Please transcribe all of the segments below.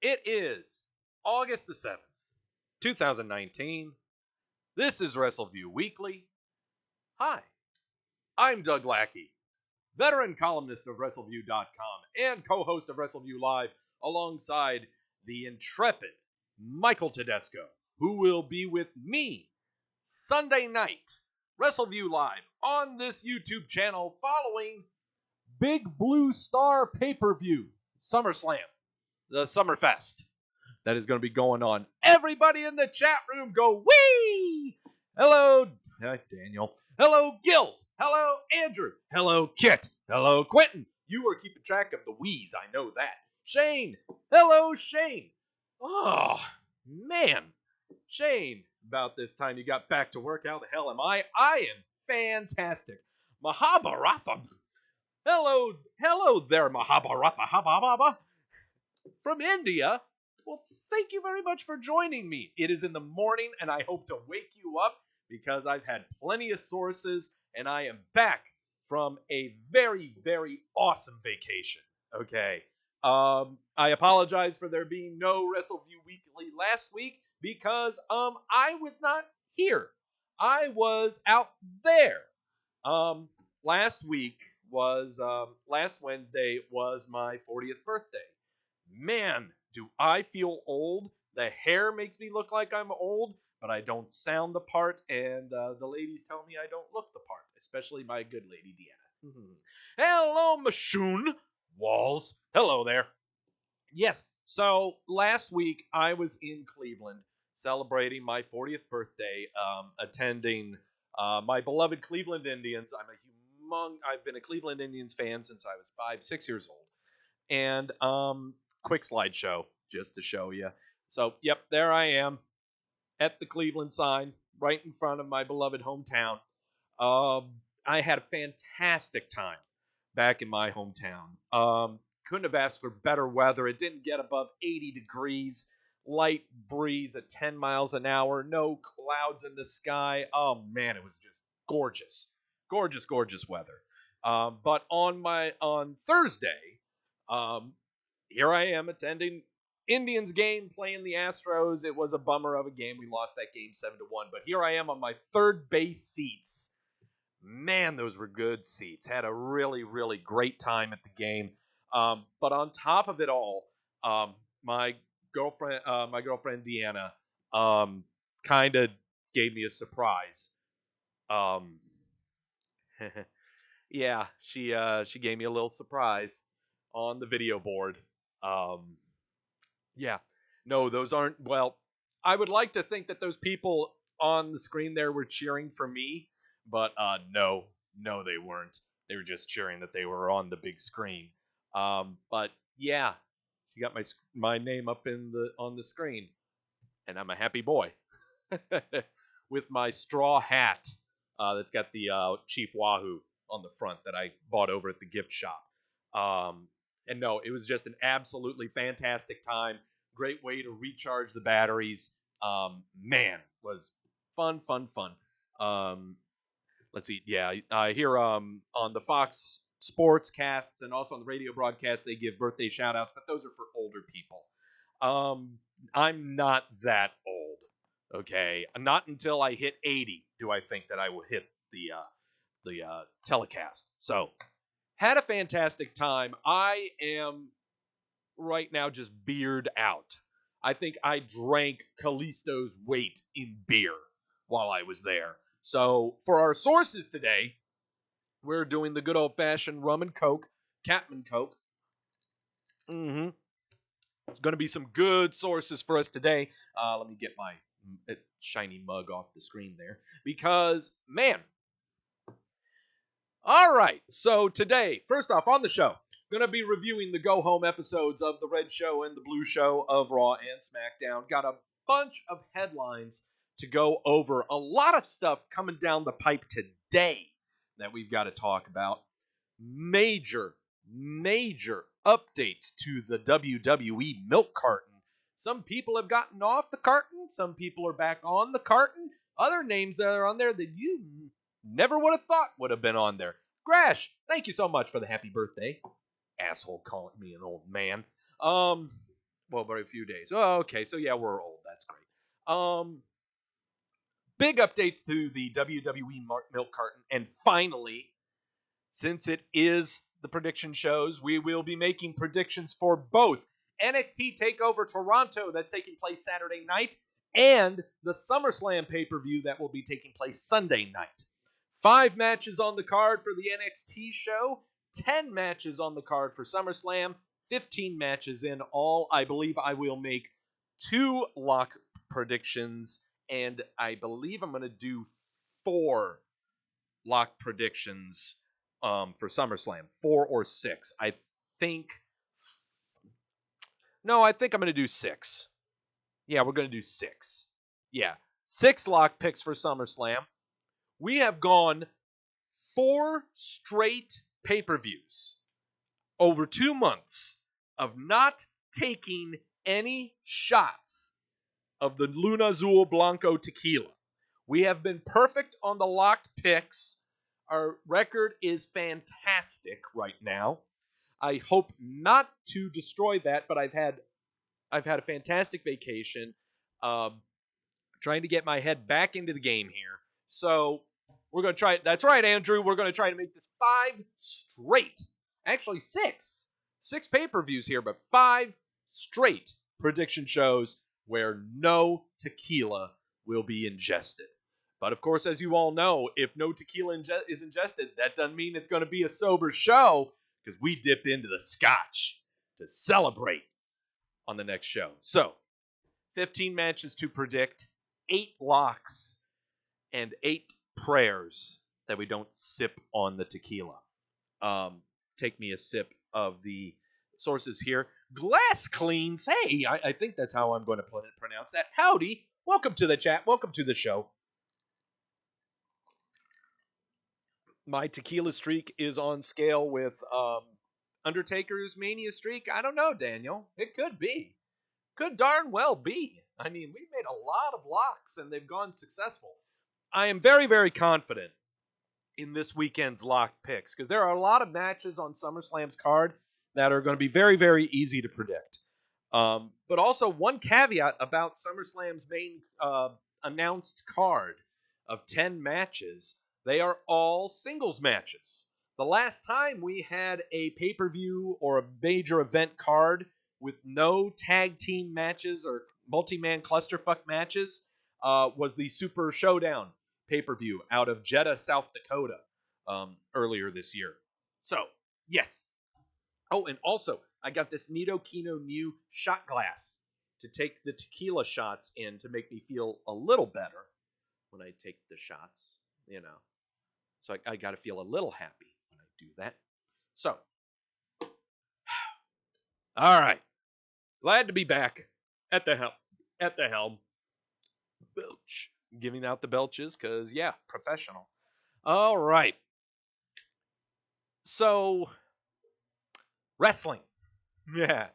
It is August the 7th, 2019. This is Wrestleview Weekly. Hi, I'm Doug Lackey, veteran columnist of Wrestleview.com and co-host of Wrestleview Live, alongside the intrepid Michael Tedesco, who will be with me Sunday night, Wrestleview Live, on this YouTube channel following Big Blue Star pay-per-view, Summerslam, the Summerfest. That is going to be going on. Everybody in the chat room go, wee! Hello, Daniel. Hello, Gills. Hello, Andrew. Hello, Kit. Hello, Quentin. You are keeping track of the wheeze, I know that. Shane. Hello, Shane. Oh, man. Shane, about this time you got back to work. How the hell am I? I am fantastic. Mahabharata. Hello there, Mahabharata. From India. Well, thank you very much for joining me. It is in the morning, and I hope to wake you up because I've had plenty of sources, and I am back from a very, very awesome vacation. Okay. I apologize for there being no Wrestleview Weekly last week because I was not here. I was out there. Last Wednesday was my 40th birthday. Man, do I feel old. The hair makes me look like I'm old, but I don't sound the part, and the ladies tell me I don't look the part, especially my good lady Deanna. Hello, Machoon Walls. Hello there. Yes, so last week I was in Cleveland celebrating my 40th birthday, attending my beloved Cleveland Indians. I've been a Cleveland Indians fan since I was 5-6 years old. And quick slideshow just to show you. So, yep, there I am at the Cleveland sign right in front of my beloved hometown. I had a fantastic time back in my hometown. Couldn't have asked for better weather. It didn't get above 80 degrees. Light breeze at 10 miles an hour. No clouds in the sky. Oh, man, it was just gorgeous. Gorgeous, gorgeous weather. But on Thursday, here I am attending Indians game, playing the Astros. It was a bummer of a game. We lost that game 7-1. But here I am on my third base seats. Man, those were good seats. Had a really, really great time at the game. But on top of it all, my girlfriend Deanna, kind of gave me a surprise. Yeah, she gave me a little surprise on the video board. Yeah, no, those aren't, well, I would like to think that those people on the screen there were cheering for me, but no, they weren't. They were just cheering that they were on the big screen. But yeah, she got my name up on the screen, and I'm a happy boy with my straw hat that's got the Chief Wahoo on the front that I bought over at the gift shop. And no, it was just an absolutely fantastic time. Great way to recharge the batteries. Man, was fun. Let's see. Yeah, I hear on the Fox Sports casts and also on the radio broadcast, they give birthday shout outs, but those are for older people. I'm not that old. Okay, not until I hit 80 do I think that I will hit the telecast. So, had a fantastic time. I am right now just beered out. I think I drank Kalisto's weight in beer while I was there. So, for our sources today, we're doing the good old-fashioned rum and coke, Catman Coke. There's going to be some good sources for us today. Let me get my shiny mug off the screen there. Because, man. All right. So today, first off on the show, going to be reviewing the go-home episodes of the Red Show and the Blue Show of Raw and Smackdown. Got a bunch of headlines to go over. A lot of stuff coming down the pipe today that we've got to talk about. Major updates to the WWE Milk Carton. Some people have gotten off the carton. Some people are back on the carton. Other names that are on there that you never would have thought would have been on there. Grash, thank you so much for the happy birthday. Asshole calling me an old man. Well, but a few days. Oh, okay. So yeah, we're old. That's great. Big updates to the WWE Milk Carton, and finally, since it is the prediction shows, we will be making predictions for both NXT Takeover Toronto that's taking place Saturday night and the SummerSlam pay-per-view that will be taking place Sunday night. 5 matches on the card for the NXT show, 10 matches on the card for SummerSlam, 15 matches in all. I believe I will make 2 lock predictions, and I believe I'm going to do 4 lock predictions for SummerSlam. 4 or 6. I think I'm going to do 6. Yeah, we're going to do 6. Yeah, 6 lock picks for SummerSlam. We have gone 4 straight pay-per-views over 2 months of not taking any shots of the Luna Azul Blanco tequila. We have been perfect on the locked picks. Our record is fantastic right now. I hope not to destroy that, but I've had a fantastic vacation. Trying to get my head back into the game here. So we're going to try it. That's right, Andrew. We're going to try to make this 5 straight. Actually, 6. 6 pay-per-views here, but 5 straight prediction shows where no tequila will be ingested. But of course, as you all know, if no tequila is ingested, that doesn't mean it's going to be a sober show, because we dip into the scotch to celebrate on the next show. So, 15 matches to predict, 8 locks, and 8 prayers that we don't sip on the tequila. Take me a sip of the sources here. Glass Cleans. Hey, I think that's how I'm going to pronounce that. Howdy. Welcome to the chat. Welcome to the show. My tequila streak is on scale with Undertaker's Mania streak. I don't know, Daniel. It could be. Could darn well be. I mean, we've made a lot of locks, and they've gone successful. I am very, very confident in this weekend's locked picks, because there are a lot of matches on SummerSlam's card that are going to be very, very easy to predict. But also, one caveat about SummerSlam's main announced card of 10 matches, they are all singles matches. The last time we had a pay-per-view or a major event card with no tag team matches or multi-man clusterfuck matches was the Super Showdown pay-per-view out of Jeddah, South Dakota earlier this year. So, yes. Oh, and also, I got this Nito Kino new shot glass to take the tequila shots in to make me feel a little better when I take the shots, you know. So I got to feel a little happy when I do that. So, all right. Glad to be back at the helm. Belch. Giving out the belches because, yeah, professional. All right. So, wrestling. Yeah.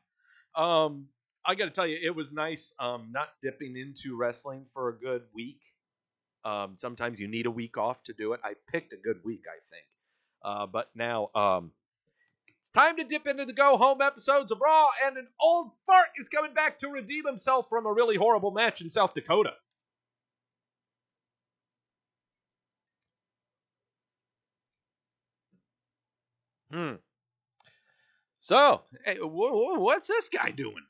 I got to tell you, it was nice not dipping into wrestling for a good week. Sometimes you need a week off to do it. I picked a good week, I think. But now it's time to dip into the go-home episodes of Raw, and an old fart is coming back to redeem himself from a really horrible match in South Dakota. So, hey, what's this guy doing?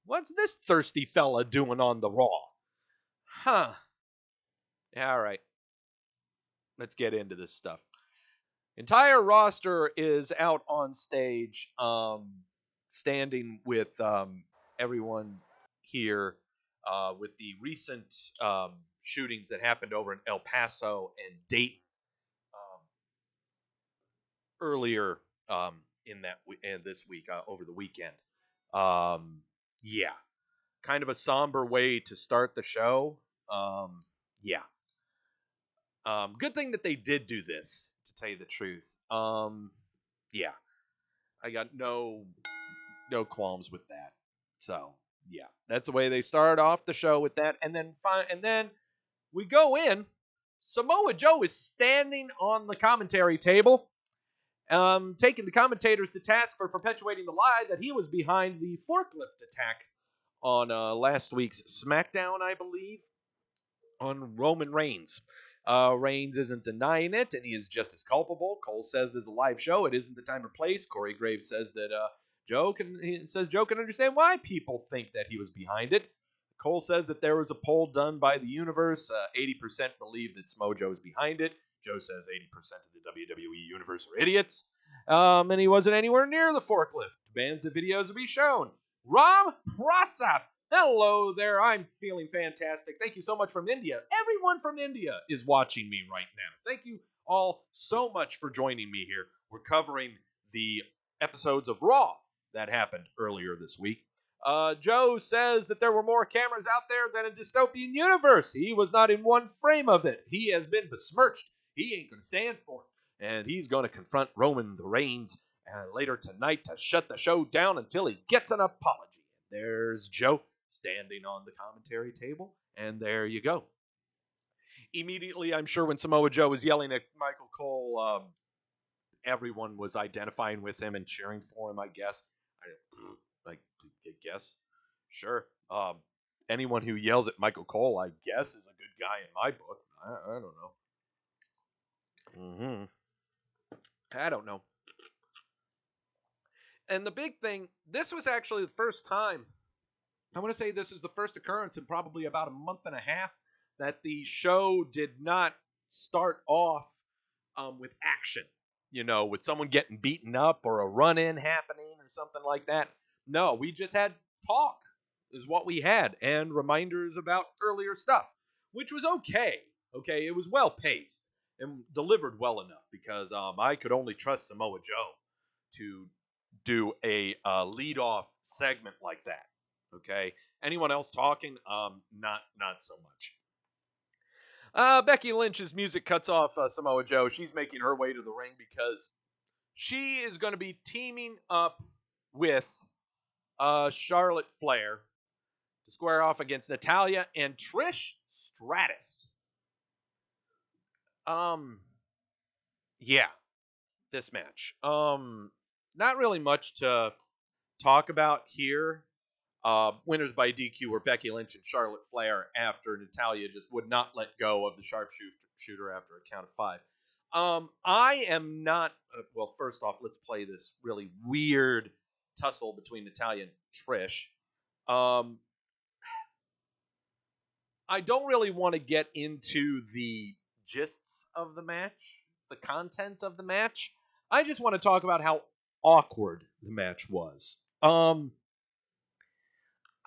What's this thirsty fella doing on the Raw? Huh. All right. Let's get into this stuff. Entire roster is out on stage, standing with everyone here with the recent shootings that happened over in El Paso and Dayton earlier in this week over the weekend. Yeah, kind of a somber way to start the show. Yeah. Good thing that they did do this, to tell you the truth. Yeah, I got no qualms with that. So yeah, that's the way they started off the show with that, and then we go in. Samoa Joe is standing on the commentary table, taking the commentators to task for perpetuating the lie that he was behind the forklift attack on last week's SmackDown, I believe, on Roman Reigns. Reigns isn't denying it, and he is just as culpable. Cole says there's a live show. It isn't the time or place. Corey Graves says that Joe can understand why people think that he was behind it. Cole says that there was a poll done by the universe. 80% believe that Samoa Joe is behind it. Joe says 80% of the WWE universe are idiots. And he wasn't anywhere near the forklift. Bands of videos will be shown. Ram Prasad. Hello there. I'm feeling fantastic. Thank you so much from India. Everyone from India is watching me right now. Thank you all so much for joining me here. We're covering the episodes of Raw that happened earlier this week. Joe says that there were more cameras out there than a dystopian universe. He was not in one frame of it. He has been besmirched. He ain't going to stand for it. And he's going to confront Roman Reigns later tonight to shut the show down until he gets an apology. There's Joe standing on the commentary table, and there you go. Immediately, I'm sure when Samoa Joe was yelling at Michael Cole, everyone was identifying with him and cheering for him, I guess. I guess. Sure. Anyone who yells at Michael Cole, I guess, is a good guy in my book. I don't know. I don't know. And the big thing, this was actually the first time, I want to say this is the first occurrence in probably about a month and a half that the show did not start off with action, with someone getting beaten up or a run-in happening or something like that. No, we just had talk is what we had, and reminders about earlier stuff, which was okay. Okay, it was well-paced and delivered well enough because I could only trust Samoa Joe to do a lead-off segment like that. Okay, anyone else talking? Not so much. Becky Lynch's music cuts off Samoa Joe. She's making her way to the ring because she is going to be teaming up with Charlotte Flair to square off against Natalya and Trish Stratus. Yeah, this match. Not really much to talk about here. Winners by DQ were Becky Lynch and Charlotte Flair after Natalya just would not let go of the sharpshooter after a count of 5. I am not. Well, first off, let's play this really weird tussle between Natalya and Trish. I don't really want to get into the gists of the match, the content of the match. I just want to talk about how awkward the match was. I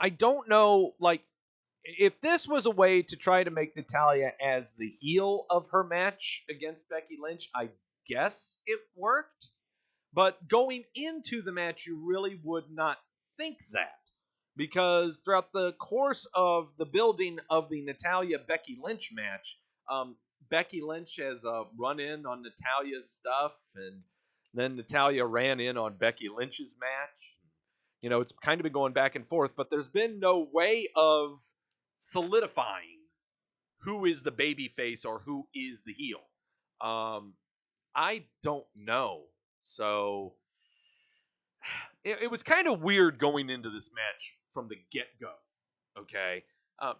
don't know, if this was a way to try to make Natalya as the heel of her match against Becky Lynch, I guess it worked. But going into the match, you really would not think that. Because throughout the course of the building of the Natalya-Becky Lynch match, Becky Lynch has run in on Natalya's stuff, and then Natalya ran in on Becky Lynch's match. It's kind of been going back and forth, but there's been no way of solidifying who is the babyface or who is the heel. I don't know. So it was kind of weird going into this match from the get-go. Okay.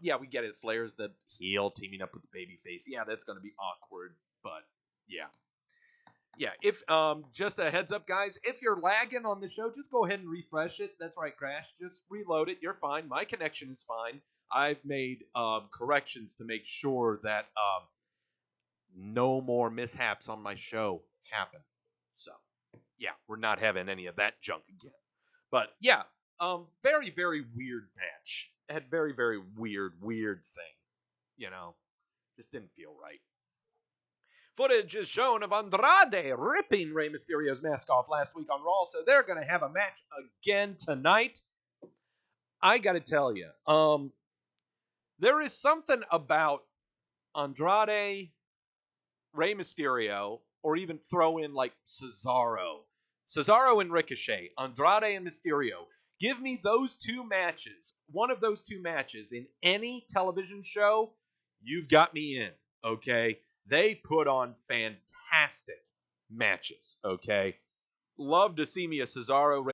Yeah, we get it. Flair's the heel teaming up with the babyface. Yeah, that's going to be awkward, but yeah. Yeah, if just a heads up, guys, if you're lagging on the show, just go ahead and refresh it. That's right, Crash. Just reload it. You're fine. My connection is fine. I've made corrections to make sure that no more mishaps on my show happen. So, yeah, we're not having any of that junk again. But, yeah, very, very weird match. It had very, very weird thing. Just didn't feel right. Footage is shown of Andrade ripping Rey Mysterio's mask off last week on Raw, so they're going to have a match again tonight. I got to tell you, there is something about Andrade, Rey Mysterio, or even throw in like Cesaro and Ricochet, Andrade and Mysterio. Give me those two matches, one of those two matches in any television show, you've got me in, okay? They put on fantastic matches, okay? Love to see me a Cesaro.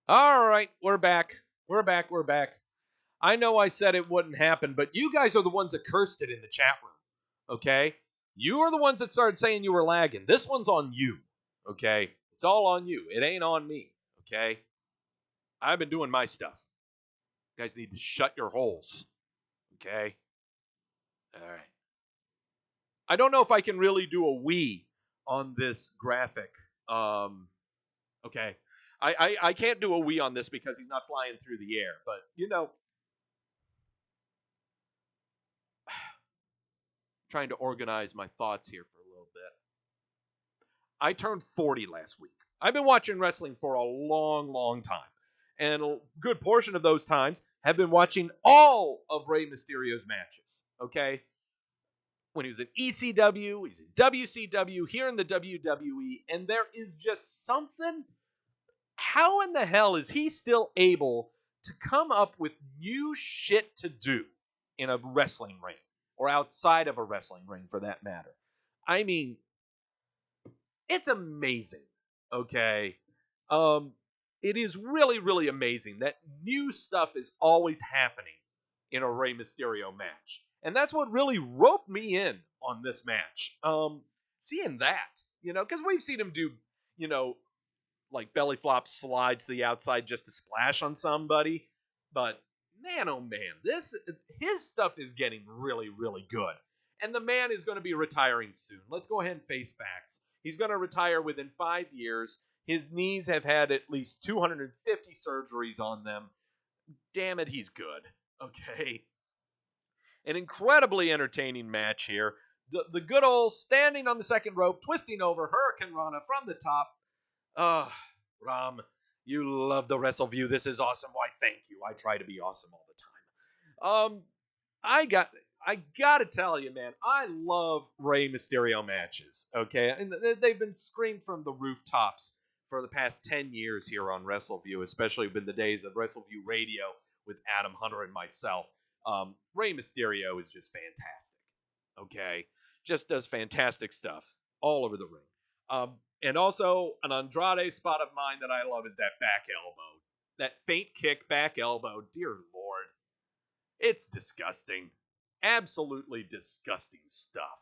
All right, we're back. We're back. We're back. I know I said it wouldn't happen, but you guys are the ones that cursed it in the chat room, okay? You are the ones that started saying you were lagging. This one's on you, okay? It's all on you. It ain't on me, okay? I've been doing my stuff. You guys need to shut your holes, okay? All right. I don't know if I can really do a we on this graphic. Okay. I can't do a we on this because he's not flying through the air, but trying to organize my thoughts here for a little bit. I turned 40 last week. I've been watching wrestling for a long, long time. And a good portion of those times have been watching all of Rey Mysterio's matches. Okay? When he was in ECW, he's in WCW, here in the WWE, and there is just something. How in the hell is he still able to come up with new shit to do in a wrestling ring? Or outside of a wrestling ring, for that matter? I mean, it's amazing, okay? It is really, really amazing that new stuff is always happening in a Rey Mysterio match. And that's what really roped me in on this match. Seeing that, because we've seen him do, like belly flop slides to the outside just to splash on somebody. But man, oh man, his stuff is getting really, really good. And the man is going to be retiring soon. Let's go ahead and face facts. He's going to retire within 5 years. His knees have had at least 250 surgeries on them. Damn it, he's good. Okay. An incredibly entertaining match here. The good old standing on the second rope, twisting over Hurricane Rana from the top. Ram, you love the Wrestleview. This is awesome. Why, thank you. I try to be awesome all the time. I gotta tell you, man, I love Rey Mysterio matches. Okay, and they've been screamed from the rooftops for the past 10 years here on Wrestleview, especially in the days of Wrestleview Radio with Adam Hunter and myself. Rey Mysterio is just fantastic. Okay, just does fantastic stuff all over the ring. And also, an Andrade spot of mine that I love is that back elbow. That feint kick back elbow. Dear Lord. It's disgusting. Absolutely disgusting stuff.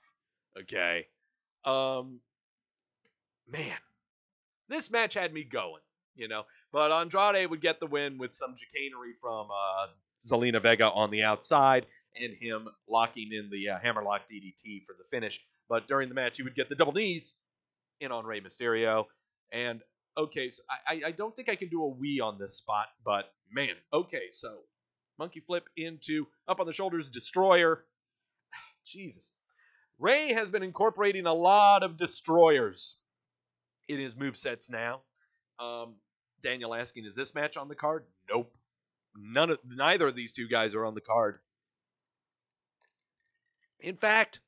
Okay. Man. This match had me going, But Andrade would get the win with some chicanery from Zelina Vega on the outside and him locking in the hammerlock DDT for the finish. But during the match, he would get the double knees in on Rey Mysterio. And, okay, so I don't think I can do a we on this spot, but, man, okay, so monkey flip into up on the shoulders, destroyer. Jesus. Rey has been incorporating a lot of destroyers in his movesets now. Daniel asking, is this match on the card? Nope. Neither of these two guys are on the card. In fact,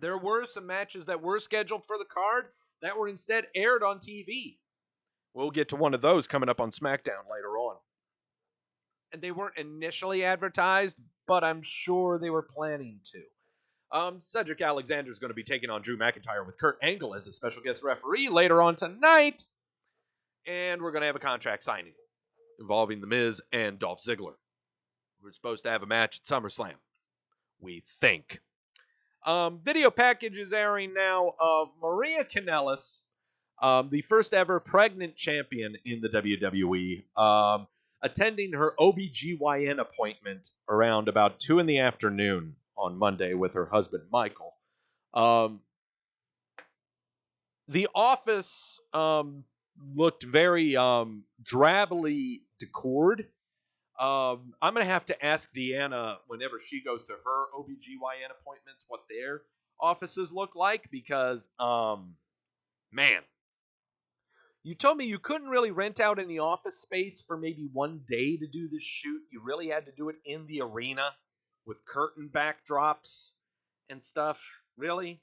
there were some matches that were scheduled for the card that were instead aired on TV. We'll get to one of those coming up on SmackDown later on. And they weren't initially advertised, but I'm sure they were planning to. Cedric Alexander is going to be taking on Drew McIntyre with Kurt Angle as a special guest referee later on tonight. And we're going to have a contract signing involving The Miz and Dolph Ziggler. We're supposed to have a match at SummerSlam, we think. Video package is airing now of Maria Kanellis, the first ever pregnant champion in the WWE, attending her OBGYN appointment around about 2 in the afternoon on Monday with her husband, Michael. The office looked very drabbily decored. I'm going to have to ask Deanna whenever she goes to her OBGYN appointments what their offices look like because, man, you told me you couldn't really rent out any office space for maybe one day to do this shoot. You really had to do it in the arena with curtain backdrops and stuff. Really?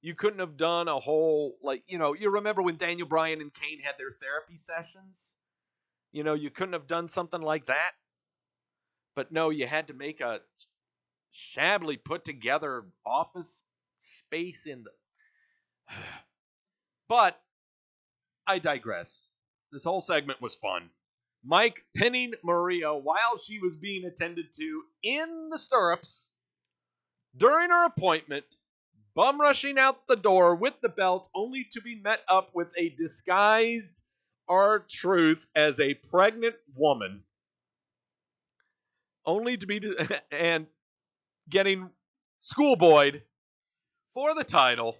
You couldn't have done a whole, you remember when Daniel Bryan and Kane had their therapy sessions? You couldn't have done something like that. But no, you had to make a shabbily put together office space in the... But I digress. This whole segment was fun. Mike pinning Maria while she was being attended to in the stirrups during her appointment, bum rushing out the door with the belt only to be met up with a disguised R-Truth as a pregnant woman, only to be and getting schoolboyed for the title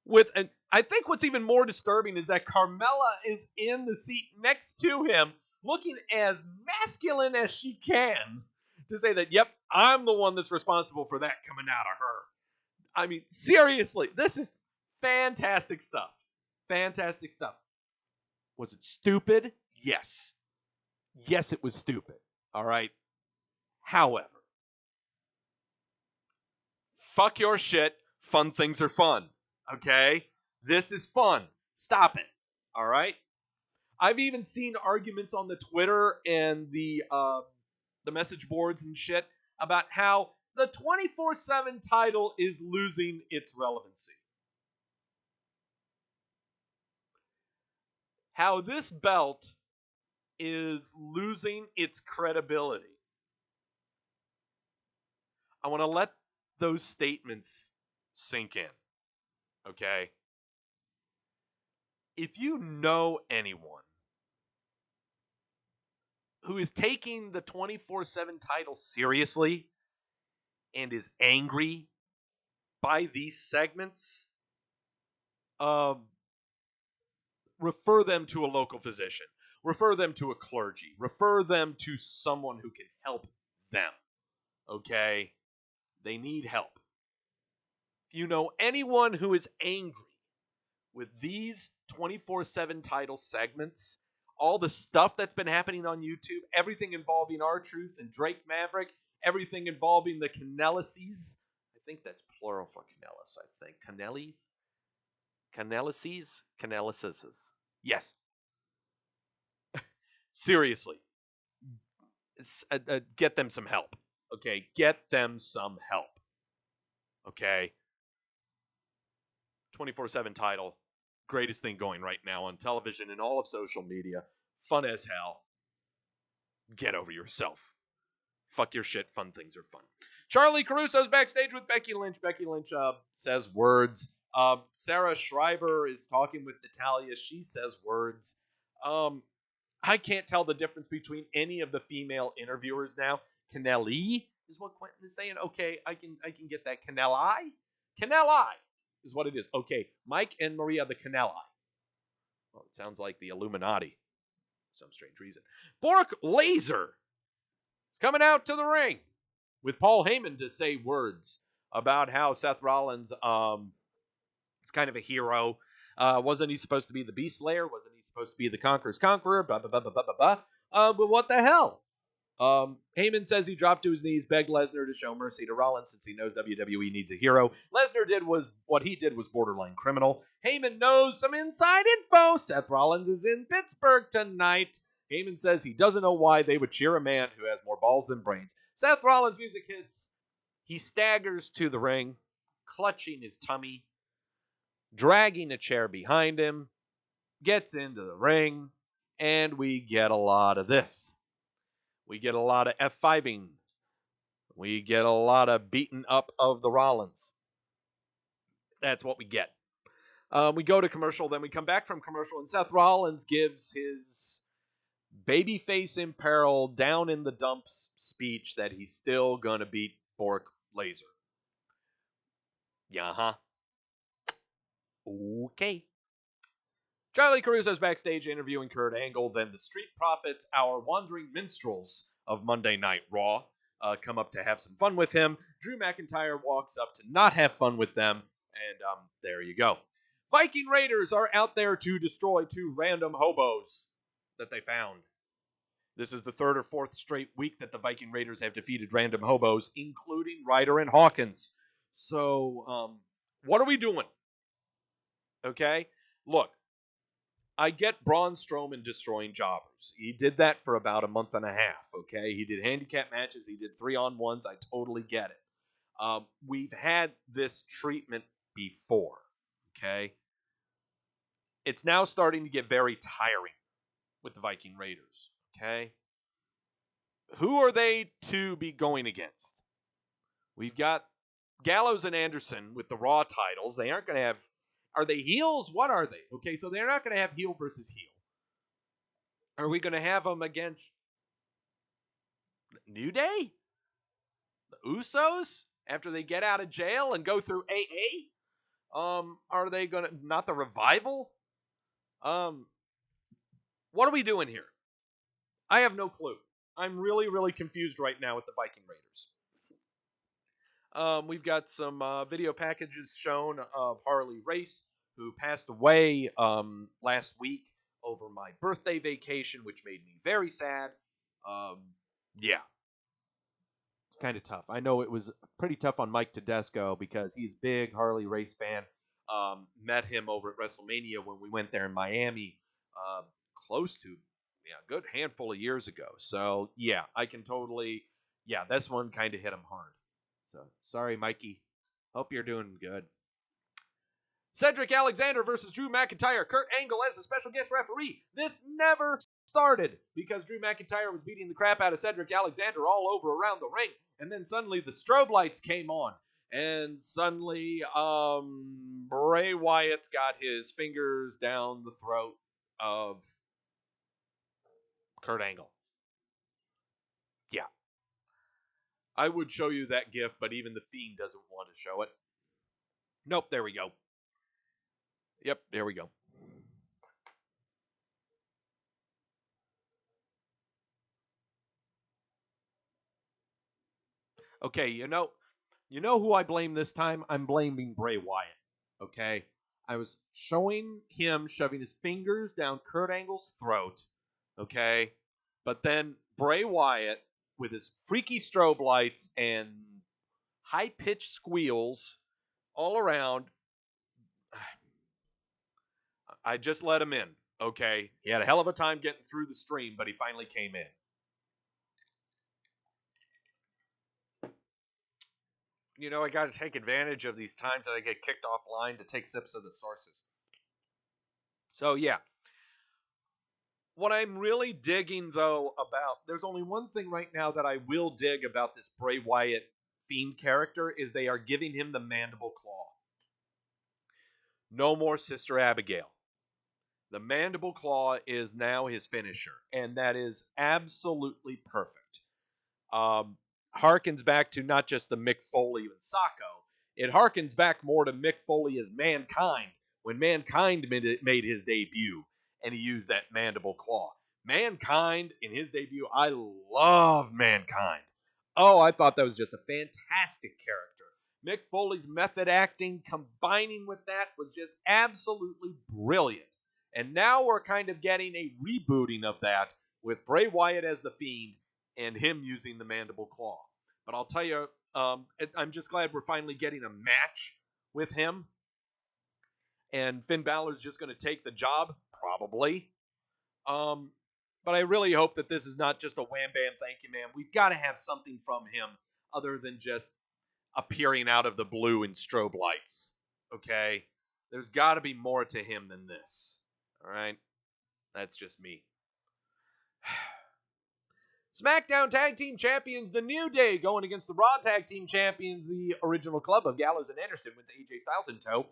with an... I think what's even more disturbing is that Carmella is in the seat next to him, looking as masculine as she can to say that, yep, I'm the one that's responsible for that coming out of her. I mean, seriously, this is fantastic stuff. Fantastic stuff. Was it stupid? Yes. Yes, it was stupid. All right. However, fuck your shit. Fun things are fun. Okay? This is fun. Stop it. All right? I've even seen arguments on the Twitter and the message boards and shit about how the 24/7 title is losing its relevancy. How this belt is losing its credibility. I want to let those statements sink in. Okay? If you know anyone who is taking the 24/7 title seriously and is angry by these segments, refer them to a local physician. Refer them to a clergy. Refer them to someone who can help them. Okay? They need help. If you know anyone who is angry with these 24/7 title segments, all the stuff that's been happening on YouTube, everything involving R-Truth and Drake Maverick, everything involving the Canellises. I think that's plural for Canellis, I think. Canellis? Canellises? Canellises. Yes. Seriously. Get them some help. Okay? Get them some help. Okay? 24/7 title. Greatest thing going right now on television and all of social media. Fun as hell. Get over yourself. Fuck your shit. Fun things are fun. Charlie Caruso's backstage with Becky Lynch. Becky Lynch says words. Sarah Schreiber is talking with Natalia. She says words. I can't tell the difference between any of the female interviewers now. Canelli is what Quentin is saying. Okay, I can get that. Canelli? Canelli is what it is. Okay, Mike and Maria the Canelli. Well, it sounds like the Illuminati for some strange reason. Bork Laser is coming out to the ring with Paul Heyman to say words about how Seth Rollins is kind of a hero. Wasn't he supposed to be the Beast Slayer? Wasn't he supposed to be the Conqueror's Conqueror? Blah, blah, blah, blah, blah, blah, blah. But what the hell? Heyman says he dropped to his knees, begged Lesnar to show mercy to Rollins since he knows WWE needs a hero. Lesnar what he did was borderline criminal. Heyman knows some inside info. Seth Rollins is in Pittsburgh tonight. Heyman says he doesn't know why they would cheer a man who has more balls than brains. Seth Rollins' music hits. He staggers to the ring, clutching his tummy, dragging a chair behind him, gets into the ring, and we get a lot of this. We get a lot of F5ing. We get a lot of beating up of the Rollins. That's what we get. We go to commercial, then we come back from commercial, and Seth Rollins gives his babyface in peril, down in the dumps speech that he's still going to beat Bork Laser. Yeah, huh? Okay. Charlie Caruso's backstage interviewing Kurt Angle. Then the Street Profits, our wandering minstrels of Monday Night Raw, come up to have some fun with him. Drew McIntyre walks up to not have fun with them, and there you go. Viking Raiders are out there to destroy two random hobos that they found. This is the third or fourth straight week that the Viking Raiders have defeated random hobos, including Ryder and Hawkins. So, what are we doing? Okay? Look, I get Braun Strowman destroying jobbers. He did that for about a month and a half, okay? He did handicap matches. He did 3-on-1s. I totally get it. We've had this treatment before, okay? It's now starting to get very tiring with the Viking Raiders, okay? Who are they to be going against? We've got Gallows and Anderson with the Raw titles. They aren't going to have. Are they heels? What are they? Okay, so they're not going to have heel versus heel. Are we going to have them against New Day? The Usos? After they get out of jail and go through AA? Are they going to. Not the Revival? What are we doing here? I have no clue. I'm really, really confused right now with the Viking Raiders. We've got some video packages shown of Harley Race, who passed away last week over my birthday vacation, which made me very sad. Yeah. It's kind of tough. I know it was pretty tough on Mike Tedesco because he's a big Harley Race fan. Met him over at WrestleMania when we went there in Miami close to a good handful of years ago. So, yeah, I can totally, this one kind of hit him hard. So, sorry, Mikey. Hope you're doing good. Cedric Alexander versus Drew McIntyre. Kurt Angle as a special guest referee. This never started because Drew McIntyre was beating the crap out of Cedric Alexander all over around the ring. And then suddenly the strobe lights came on. And suddenly Bray Wyatt's got his fingers down the throat of Kurt Angle. Yeah. I would show you that gif, but even the Fiend doesn't want to show it. Nope, there we go. Yep, there we go. Okay, you know who I blame this time? I'm blaming Bray Wyatt. Okay? I was showing him shoving his fingers down Kurt Angle's throat. Okay? But then Bray Wyatt, with his freaky strobe lights and high-pitched squeals all around, I just let him in. Okay? He had a hell of a time getting through the stream, but he finally came in. I got to take advantage of these times that I get kicked offline to take sips of the sources. So, yeah. What I'm really digging, though, there's only one thing right now that I will dig about this Bray Wyatt Fiend character is they are giving him the mandible claw. No more Sister Abigail. The mandible claw is now his finisher, and that is absolutely perfect. Harkens back to not just the Mick Foley and Sacco. It harkens back more to Mick Foley as Mankind when Mankind made his debut and he used that mandible claw. Mankind in his debut, I love Mankind. Oh, I thought that was just a fantastic character. Mick Foley's method acting combining with that was just absolutely brilliant. And now we're kind of getting a rebooting of that with Bray Wyatt as the Fiend and him using the mandible claw. But I'll tell you, I'm just glad we're finally getting a match with him. And Finn Balor's just going to take the job, probably. But I really hope that this is not just a wham bam thank you man. We've got to have something from him other than just appearing out of the blue in strobe lights. Okay? There's got to be more to him than this. All right? That's just me. SmackDown Tag Team Champions, The New Day, going against the Raw Tag Team Champions, the original club of Gallows and Anderson with AJ Styles in tow.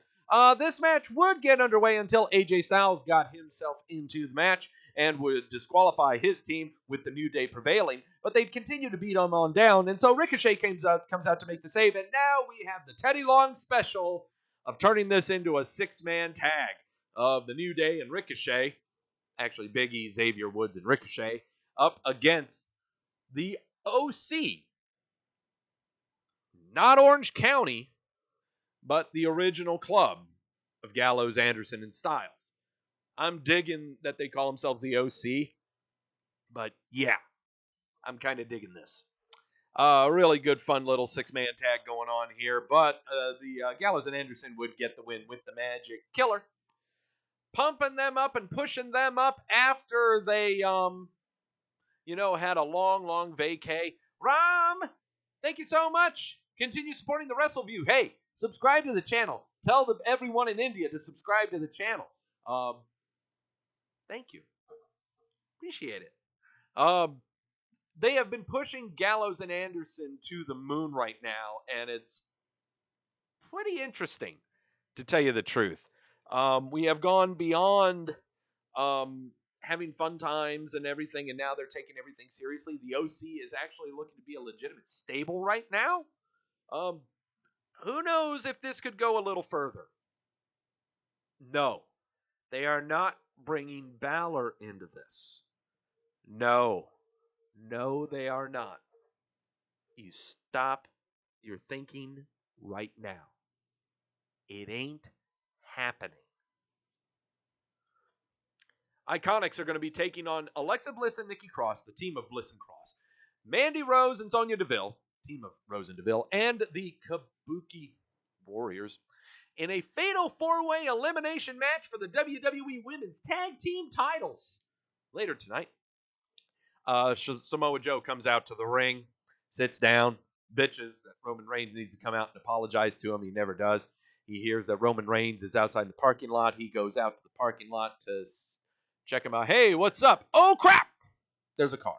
This match would get underway until AJ Styles got himself into the match and would disqualify his team with the New Day prevailing, but they'd continue to beat him on down, and so Ricochet comes out to make the save, and now we have the Teddy Long special of turning this into a six-man tag of the New Day and Ricochet, actually Big E, Xavier Woods, and Ricochet, up against the OC. Not Orange County, but the original club of Gallows, Anderson, and Styles. I'm digging that they call themselves the OC, but yeah, I'm kind of digging this. Really good, fun little six-man tag going on here, but the Gallows and Anderson would get the win with the Magic Killer. pumping them up and pushing them up after they, had a long, long vacay. Rom, thank you so much. Continue supporting the Wrestleview. Hey, subscribe to the channel. Tell everyone in India to subscribe to the channel. Thank you. Appreciate it. They have been pushing Gallows and Anderson to the moon right now, and it's pretty interesting, to tell you the truth. We have gone beyond having fun times and everything, and now they're taking everything seriously. The OC is actually looking to be a legitimate stable right now. Who knows if this could go a little further? No, they are not bringing Balor into this. No, they are not. You stop your thinking right now. It ain't happening. Iconics are going to be taking on Alexa Bliss and Nikki Cross, the team of Bliss and Cross, Mandy Rose and Sonya Deville, team of Rose and Deville, and the Kabuki Warriors in a fatal four-way elimination match for the WWE Women's Tag Team titles. Later tonight, Samoa Joe comes out to the ring, sits down, bitches that Roman Reigns needs to come out and apologize to him. He never does. He hears that Roman Reigns is outside the parking lot. He goes out to the parking lot to check him out. Hey, what's up? Oh, crap! There's a car.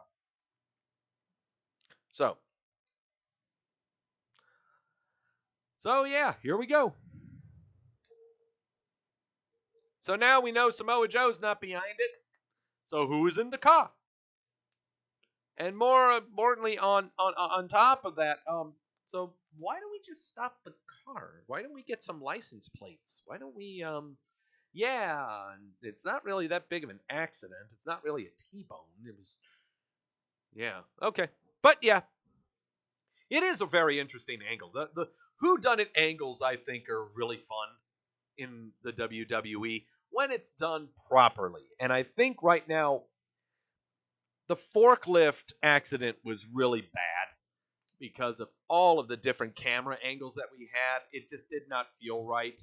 So yeah, here we go. So now we know Samoa Joe's not behind it. So who is in the car? And more importantly, on top of that, so why don't we just stop the car? Why don't we get some license plates? Why don't we, it's not really that big of an accident. It's not really a T-bone. It was, okay. But yeah, it is a very interesting angle. The whodunit angles, I think, are really fun in the WWE when it's done properly. And I think right now, the forklift accident was really bad because of all of the different camera angles that we had. It just did not feel right.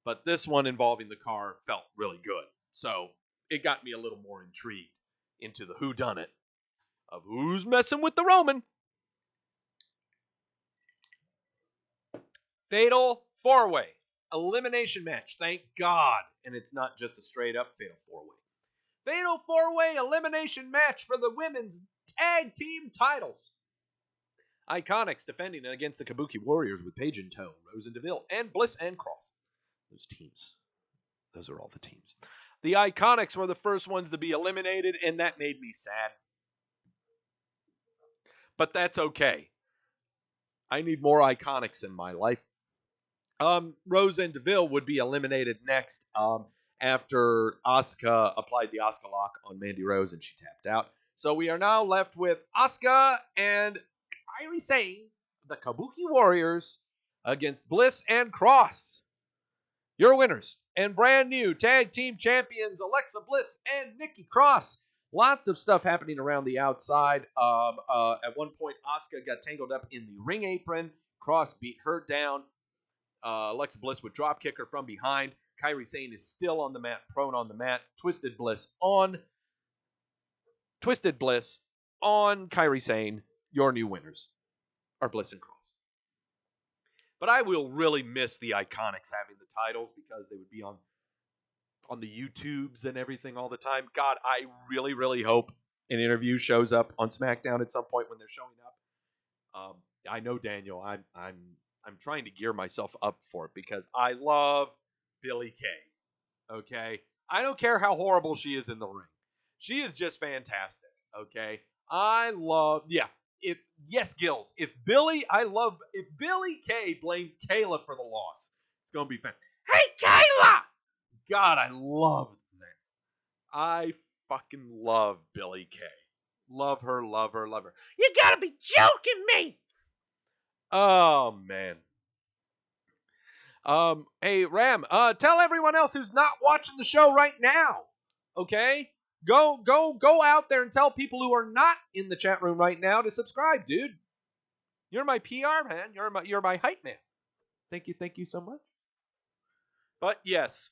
But this one involving the car felt really good. So it got me a little more intrigued into the whodunit of who's messing with the Roman. Fatal four-way elimination match. Thank God. And it's not just a straight-up fatal four-way. Fatal four-way elimination match for the women's tag team titles. Iconics defending against the Kabuki Warriors with Paige in tow, Rose and Deville, and Bliss and Cross. Those teams. Those are all the teams. The Iconics were the first ones to be eliminated, and that made me sad. But that's okay. I need more Iconics in my life. Rose and Deville would be eliminated next after Asuka applied the Asuka lock on Mandy Rose and she tapped out. So we are now left with Asuka and Kairi Sane, the Kabuki Warriors, against Bliss and Cross. Your winners and brand new tag team champions Alexa Bliss and Nikki Cross. Lots of stuff happening around the outside. At one point, Asuka got tangled up in the ring apron. Cross beat her down. Alexa Bliss would drop kick her from behind. Kairi Sane is still on the mat, prone on the mat. Twisted Bliss on Kairi Sane. Your new winners are Bliss and Cross. But I will really miss the Iconics having the titles because they would be on the YouTubes and everything all the time. God, I really, really hope an interview shows up on SmackDown at some point when they're showing up. I know, Daniel, I'm trying to gear myself up for it because I love Billie Kay. Okay? I don't care how horrible she is in the ring. She is just fantastic. Okay? Gills. If Billie Kay blames Kayla for the loss, it's going to be fantastic. Hey, Kayla! God, I love that. I fucking love Billie Kay. Love her. You gotta be joking me! Oh, man. Hey, Ram, tell everyone else who's not watching the show right now, okay? Go out there and tell people who are not in the chat room right now to subscribe, dude. You're my PR man. You're my hype man. Thank you so much. But yes,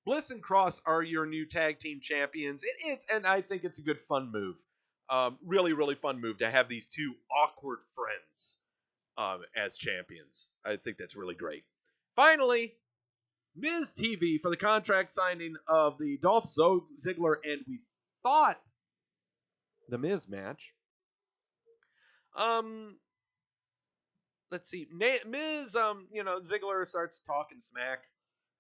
Bliss and Cross are your new tag team champions. It is, and I think it's a good fun move. Really, really fun move to have these two awkward friends as champions. I think that's really great. Finally, Miz TV for the contract signing of the Dolph Ziggler and we thought the Miz match. Let's see. Miz, Ziggler starts talking smack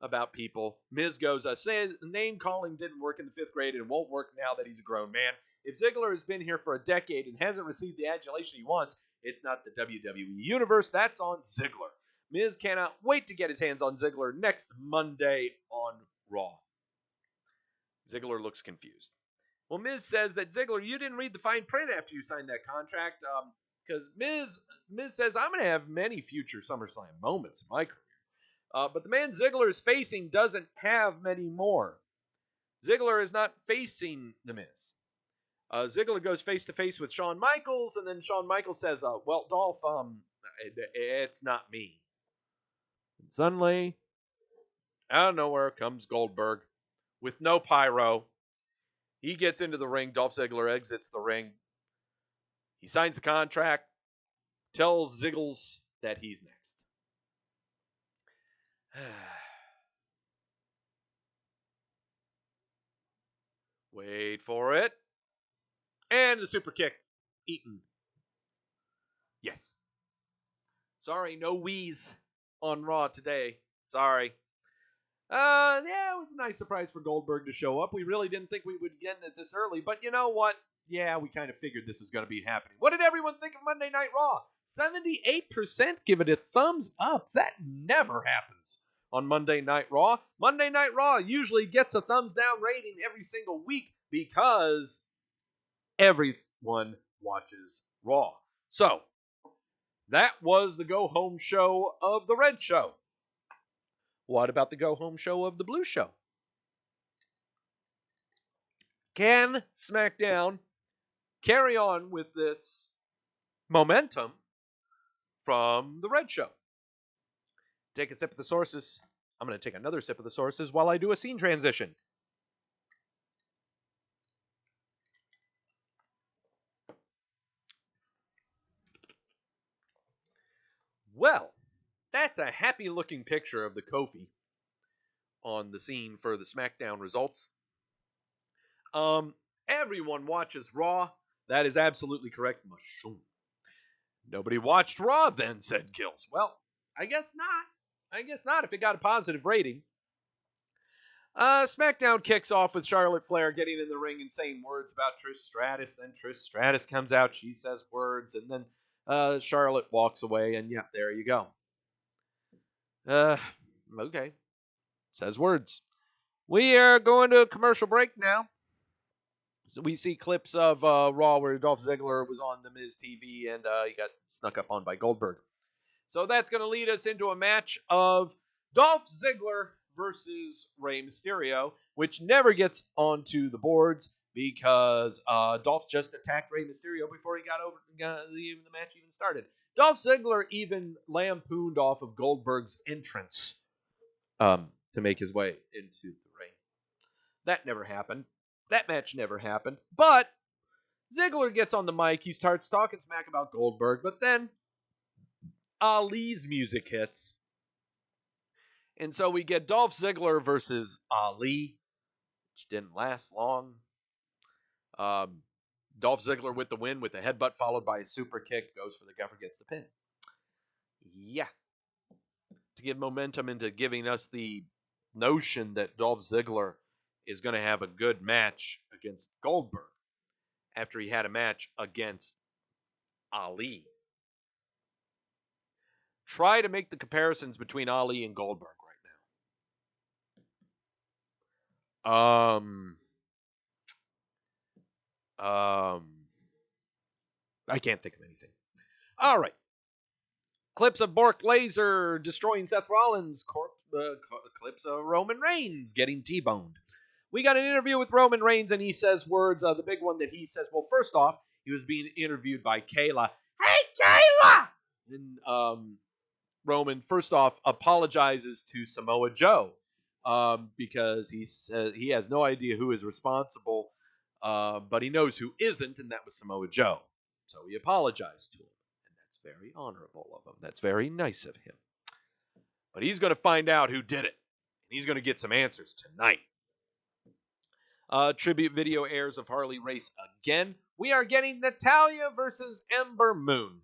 about people. Miz goes, says name calling didn't work in the 5th grade and won't work now that he's a grown man. If Ziggler has been here for a decade and hasn't received the adulation he wants, it's not the WWE Universe. That's on Ziggler. Miz cannot wait to get his hands on Ziggler next Monday on Raw. Ziggler looks confused. Well, Miz says that Ziggler, you didn't read the fine print after you signed that contract. Because Miz says, I'm going to have many future SummerSlam moments in my career. But the man Ziggler is facing doesn't have many more. Ziggler is not facing the Miz. Ziggler goes face-to-face with Shawn Michaels, and then Shawn Michaels says, well, Dolph, it's not me. And suddenly, out of nowhere comes Goldberg with no pyro. He gets into the ring. Dolph Ziggler exits the ring. He signs the contract, tells Ziggles that he's next. Wait for it. And the super kick. Eaten. Yes. Sorry, no wheeze on Raw today. Sorry. It was a nice surprise for Goldberg to show up. We really didn't think we would get it this early, but you know what? Yeah, we kind of figured this was going to be happening. What did everyone think of Monday Night Raw? 78% give it a thumbs up. That never happens on Monday Night Raw. Monday Night Raw usually gets a thumbs down rating every single week because everyone watches Raw. So, that was the go-home show of the Red Show. What about the go-home show of the Blue Show? Can SmackDown carry on with this momentum from the Red Show? Take a sip of the sources. I'm going to take another sip of the sources while I do a scene transition. Well, that's a happy-looking picture of the Kofi on the scene for the SmackDown results. Everyone watches Raw. That is absolutely correct. Nobody watched Raw then, said Kills. Well, I guess not if it got a positive rating. SmackDown kicks off with Charlotte Flair getting in the ring and saying words about Trish Stratus. Then Trish Stratus comes out. She says words. And then Charlotte walks away. And yeah, there you go. Okay. Says words. We are going to a commercial break now. So we see clips of Raw where Dolph Ziggler was on the Miz TV and he got snuck up on by Goldberg. So that's going to lead us into a match of Dolph Ziggler versus Rey Mysterio, which never gets onto the boards because Dolph just attacked Rey Mysterio before he got over the match even started. Dolph Ziggler even lampooned off of Goldberg's entrance to make his way into the ring. That never happened. That match never happened. But Ziggler gets on the mic. He starts talking smack about Goldberg. But then Ali's music hits. And so we get Dolph Ziggler versus Ali, which didn't last long. Dolph Ziggler with the win with a headbutt followed by a super kick. Goes for the cover, gets the pin. Yeah. To give momentum into giving us the notion that Dolph Ziggler is going to have a good match against Goldberg after he had a match against Ali. Try to make the comparisons between Ali and Goldberg right now. I can't think of anything. All right. Clips of Bork Laser destroying Seth Rollins. Clips of Roman Reigns getting T-boned. We got an interview with Roman Reigns, and he says words. The big one that he says, well, first off, he was being interviewed by Kayla. Hey, Kayla! And Roman, first off, apologizes to Samoa Joe, because he has no idea who is responsible, but he knows who isn't, and that was Samoa Joe. So he apologized to him, and that's very honorable of him. That's very nice of him. But he's going to find out who did it, and he's going to get some answers tonight. Tribute video airs of Harley Race again. We are getting Natalya versus Ember Moon.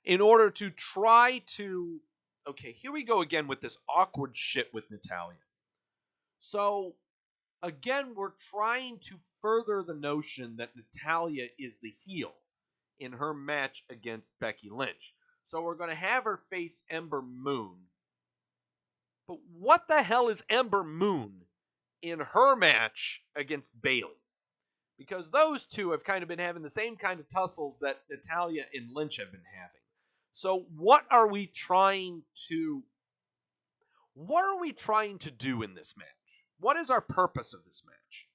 In order to try to... Okay, here we go again with this awkward shit with Natalya. So, again, we're trying to further the notion that Natalya is the heel in her match against Becky Lynch. So we're going to have her face Ember Moon. But what the hell is Ember Moon in her match against Bayley? Because those two have kind of been having the same kind of tussles that Natalya and Lynch have been having. So what are we trying to do in this match? What is our purpose of this match?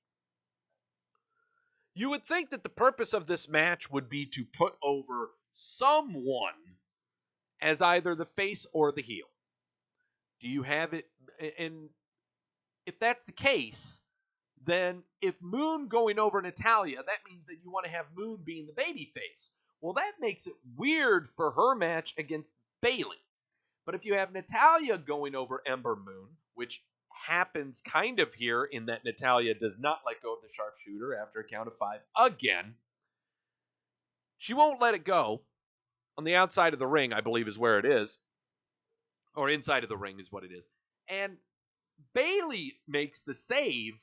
You would think that the purpose of this match would be to put over someone as either the face or the heel. Do you have it? And if that's the case, then if Moon going over Natalya, that means that you want to have Moon being the baby face. Well, that makes it weird for her match against Bayley. But if you have Natalya going over Ember Moon, which happens kind of here in that Natalya does not let go of the sharpshooter after a count of 5 again, she won't let it go. On the outside of the ring, I believe, is where it is. Or inside of the ring is what it is. And Bayley makes the save,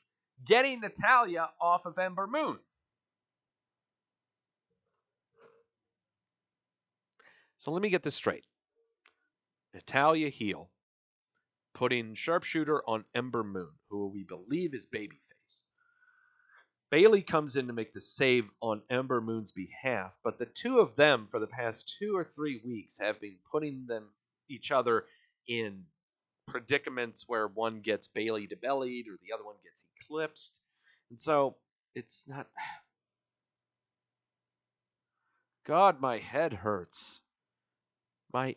getting Natalya off of Ember Moon. So let me get this straight. Natalya heel, putting sharpshooter on Ember Moon, who we believe is babyface. Bayley comes in to make the save on Ember Moon's behalf, but the two of them for the past 2 or 3 weeks have been putting each other in predicaments where one gets Bayley debellied or the other one gets eclipsed. And so it's not... God, my head hurts. My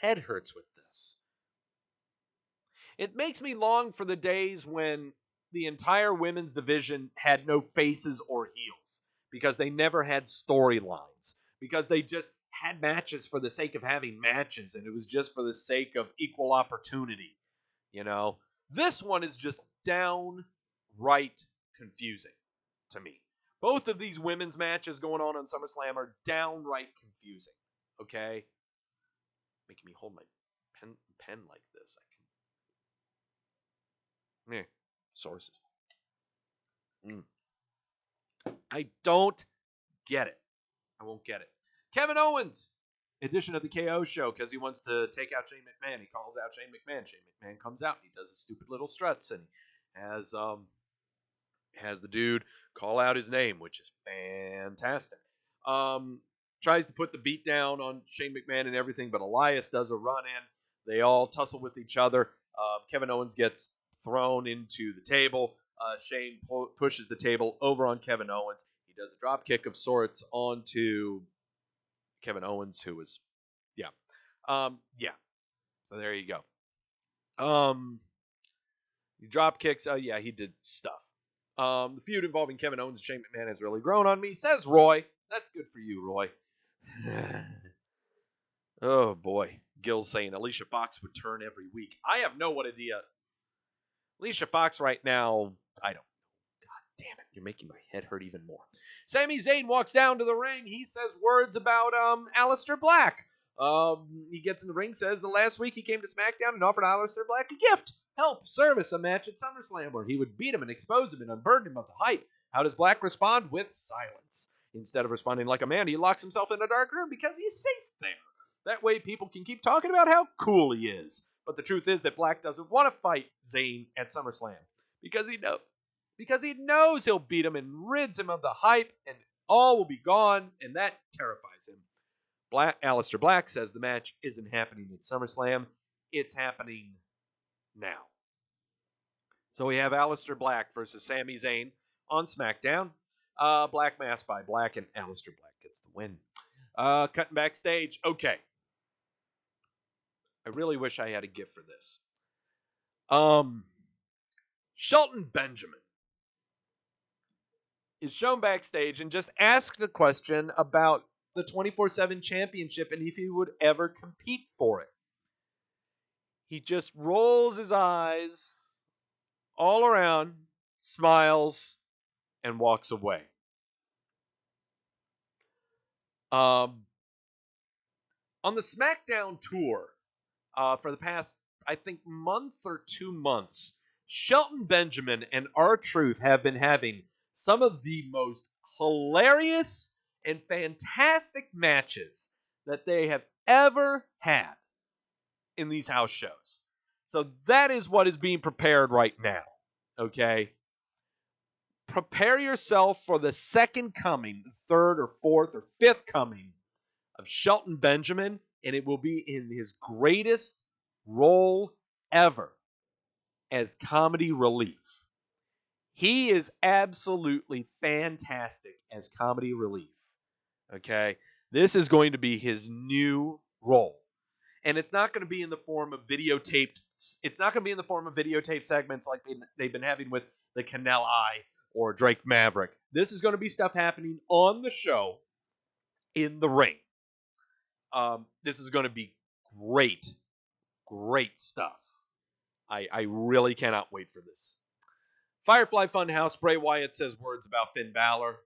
head hurts with this. It makes me long for the days when the entire women's division had no faces or heels, because they never had storylines, because they just had matches for the sake of having matches, and it was just for the sake of equal opportunity. You know, this one is just downright confusing to me. Both of these women's matches going on SummerSlam are downright confusing. Okay? Making me hold my pen like this. Sources. I don't get it. I won't get it. Kevin Owens, edition of the KO show, because he wants to take out Shane McMahon. He calls out Shane McMahon. Shane McMahon comes out and he does his stupid little struts, and has the dude call out his name, which is fantastic. Tries to put the beat down on Shane McMahon and everything, but Elias does a run in. They all tussle with each other. Kevin Owens gets thrown into the table. Shane pushes the table over on Kevin Owens. He does a drop kick of sorts onto Kevin Owens, who was, So there you go. He drop kicks. He did stuff. The feud involving Kevin Owens and Shane McMahon has really grown on me, says Roy. That's good for you, Roy. Oh, boy. Gil's saying Alicia Fox would turn every week. I have no idea. Alicia Fox right now, I don't know. God damn it. You're making my head hurt even more. Sami Zayn walks down to the ring. He says words about Aleister Black. He gets in the ring, says the last week he came to SmackDown and offered Aleister Black a gift. Help, service, a match at SummerSlam where he would beat him and expose him and unburden him of the hype. How does Black respond? With silence. Instead of responding like a man, he locks himself in a dark room because he's safe there. That way people can keep talking about how cool he is. But the truth is that Black doesn't want to fight Zayn at SummerSlam because he knows he'll beat him and rids him of the hype and all will be gone, and that terrifies him. Aleister Black says the match isn't happening at SummerSlam. It's happening now. So we have Aleister Black versus Sami Zayn on SmackDown. Black masked by Black, and Aleister Black gets the win. Cutting backstage. Okay. I really wish I had a gift for this. Shelton Benjamin is shown backstage and just asked the question about the 24/7 championship and if he would ever compete for it. He just rolls his eyes all around, smiles, and walks away. On the SmackDown tour for the past, I think, month or 2 months, Shelton Benjamin and R-Truth have been having some of the most hilarious and fantastic matches that they have ever had in these house shows. So that is what is being prepared right now. Okay? Prepare yourself for the second coming, third or fourth or fifth coming of Shelton Benjamin, and it will be in his greatest role ever as comedy relief. He is absolutely fantastic as comedy relief. Okay? This is going to be his new role. And it's not going to be in the form of videotaped. It's not going to be in the form of videotaped segments like they've been having with the Canal Eye or Drake Maverick. This is going to be stuff happening on the show in the ring. This is going to be great, great stuff. I really cannot wait for this. Firefly Funhouse, Bray Wyatt says words about Finn Balor.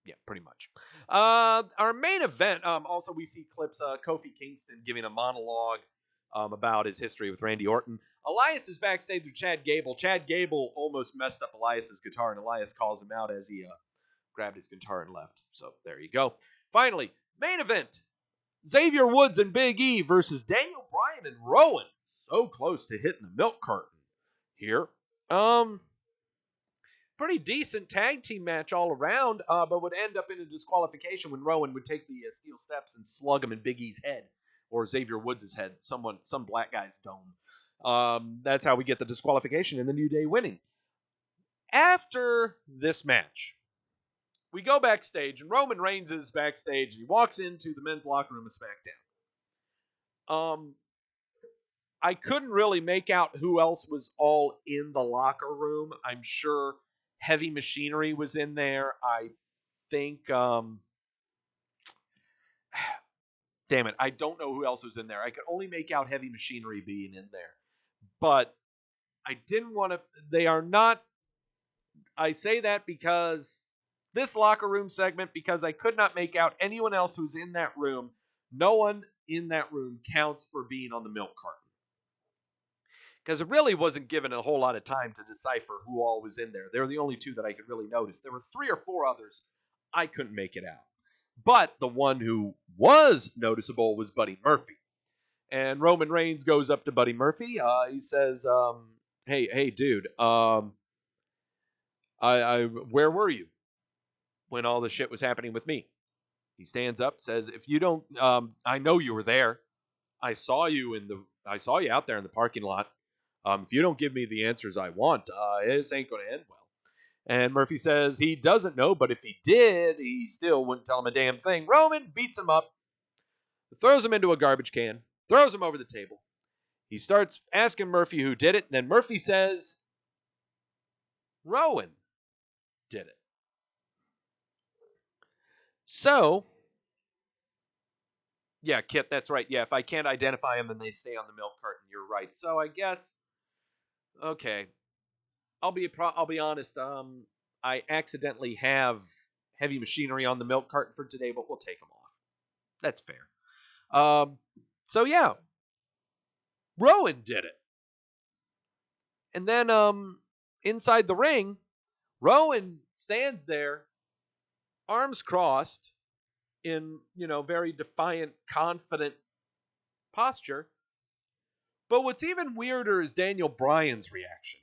Yeah, pretty much. Our main event, also we see clips, Kofi Kingston giving a monologue about his history with Randy Orton. Elias is backstage with Chad Gable. Chad Gable almost messed up Elias's guitar, and Elias calls him out as he grabbed his guitar and left. So there you go. Finally, main event. Xavier Woods and Big E versus Daniel Bryan and Rowan. So close to hitting the milk carton here. Pretty decent tag team match all around, but would end up in a disqualification when Rowan would take the steel steps and slug him in Big E's head, or Xavier Woods' head, some black guy's dome. That's how we get the disqualification and the New Day winning. After this match, we go backstage, and Roman Reigns is backstage, and he walks into the men's locker room of SmackDown. I couldn't really make out who else was all in the locker room. I'm sure Heavy Machinery was in there. I think, damn it, I don't know who else was in there. I could only make out Heavy Machinery being in there. But I didn't want to, they are not, I say that because this locker room segment, because I could not make out anyone else who's in that room. No one in that room counts for being on the milk carton. Because it really wasn't given a whole lot of time to decipher who all was in there. They were the only two that I could really notice. There were 3 or 4 others. I couldn't make it out. But the one who was noticeable was Buddy Murphy. And Roman Reigns goes up to Buddy Murphy. He says, hey, dude, where were you when all the shit was happening with me? He stands up, says, if you don't, I know you were there. I saw you out there in the parking lot. If you don't give me the answers I want, this ain't going to end well. And Murphy says he doesn't know, but if he did, he still wouldn't tell him a damn thing. Roman beats him up, throws him into a garbage can, throws him over the table. He starts asking Murphy who did it, and then Murphy says, Rowan did it. So, yeah, Kit, that's right. Yeah, if I can't identify them, then they stay on the milk carton. You're right. So I guess, okay, I'll be honest. I accidentally have Heavy Machinery on the milk carton for today, but we'll take them off. That's fair. So yeah, Rowan did it, and then inside the ring, Rowan stands there, arms crossed, in very defiant, confident posture. But what's even weirder is Daniel Bryan's reaction.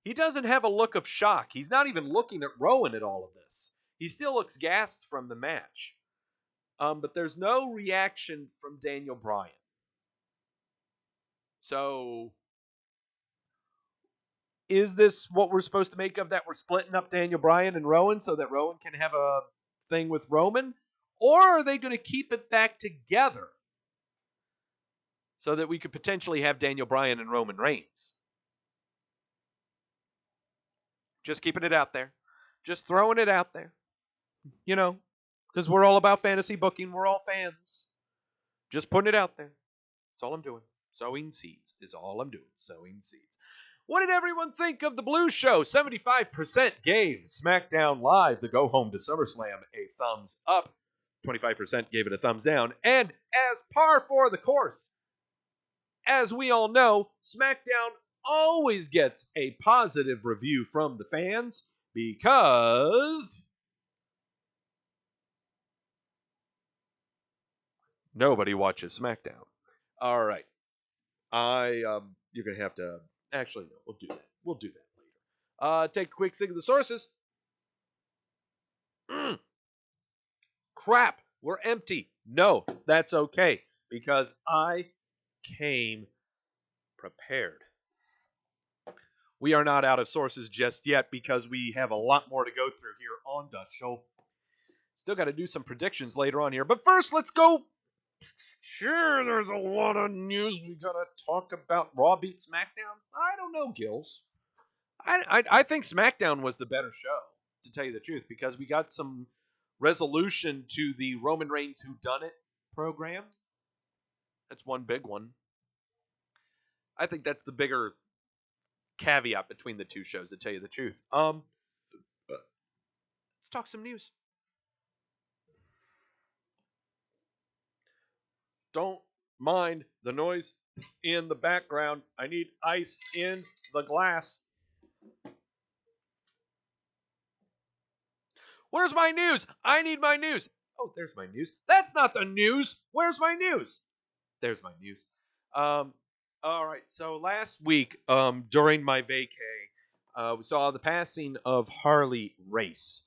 He doesn't have a look of shock. He's not even looking at Rowan at all of this. He still looks gassed from the match. But there's no reaction from Daniel Bryan. So, is this what we're supposed to make of that? We're splitting up Daniel Bryan and Rowan so that Rowan can have a thing with Roman? Or are they going to keep it back together so that we could potentially have Daniel Bryan and Roman Reigns. Just keeping it out there. Just throwing it out there. You know, because we're all about fantasy booking. We're all fans. Just putting it out there. That's all I'm doing. Sowing seeds is all I'm doing. Sowing seeds. What did everyone think of the Blue Show? 75% gave SmackDown Live, the go home to SummerSlam, a thumbs up. 25% gave it a thumbs down. And as par for the course, as we all know, SmackDown always gets a positive review from the fans because nobody watches SmackDown. All right. You're going to have to, actually, no, we'll do that. We'll do that later. Take a quick sig of the sources. Crap, we're empty. No, that's okay, because I came prepared. We are not out of sources just yet because we have a lot more to go through here on the show. Still got to do some predictions later on here. But first, let's go. Sure, there's a lot of news we got to talk about. Raw beat SmackDown? I don't know, Gills. I think SmackDown was the better show, to tell you the truth, because we got some resolution to the Roman Reigns Whodunit program. That's one big one. I think that's the bigger caveat between the two shows, to tell you the truth. Let's talk some news. Don't mind the noise in the background. I need ice in the glass. Where's my news? I need my news. Oh, there's my news. That's not the news. Where's my news? There's my news. All right. So last week, during my vacay, we saw the passing of Harley Race.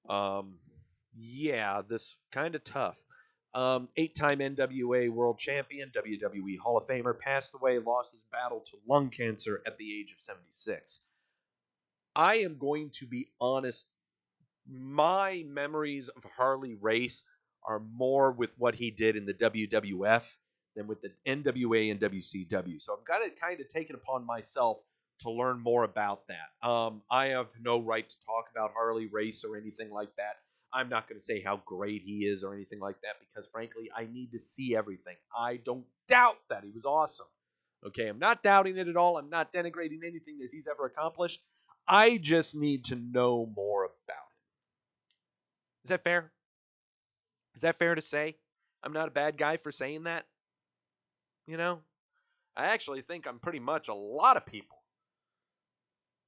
Yeah, this kind of tough. 8-time NWA World Champion, WWE Hall of Famer, passed away, lost his battle to lung cancer at the age of 76. I am going to be honest. My memories of Harley Race are more with what he did in the WWF than with the NWA and WCW. So I'm kind of taken upon myself to learn more about that. I have no right to talk about Harley Race or anything like that. I'm not going to say how great he is or anything like that because, frankly, I need to see everything. I don't doubt that he was awesome. Okay, I'm not doubting it at all. I'm not denigrating anything that he's ever accomplished. I just need to know more about it. Is that fair? Is that fair to say? I'm not a bad guy for saying that? You know? I actually think I'm pretty much a lot of people.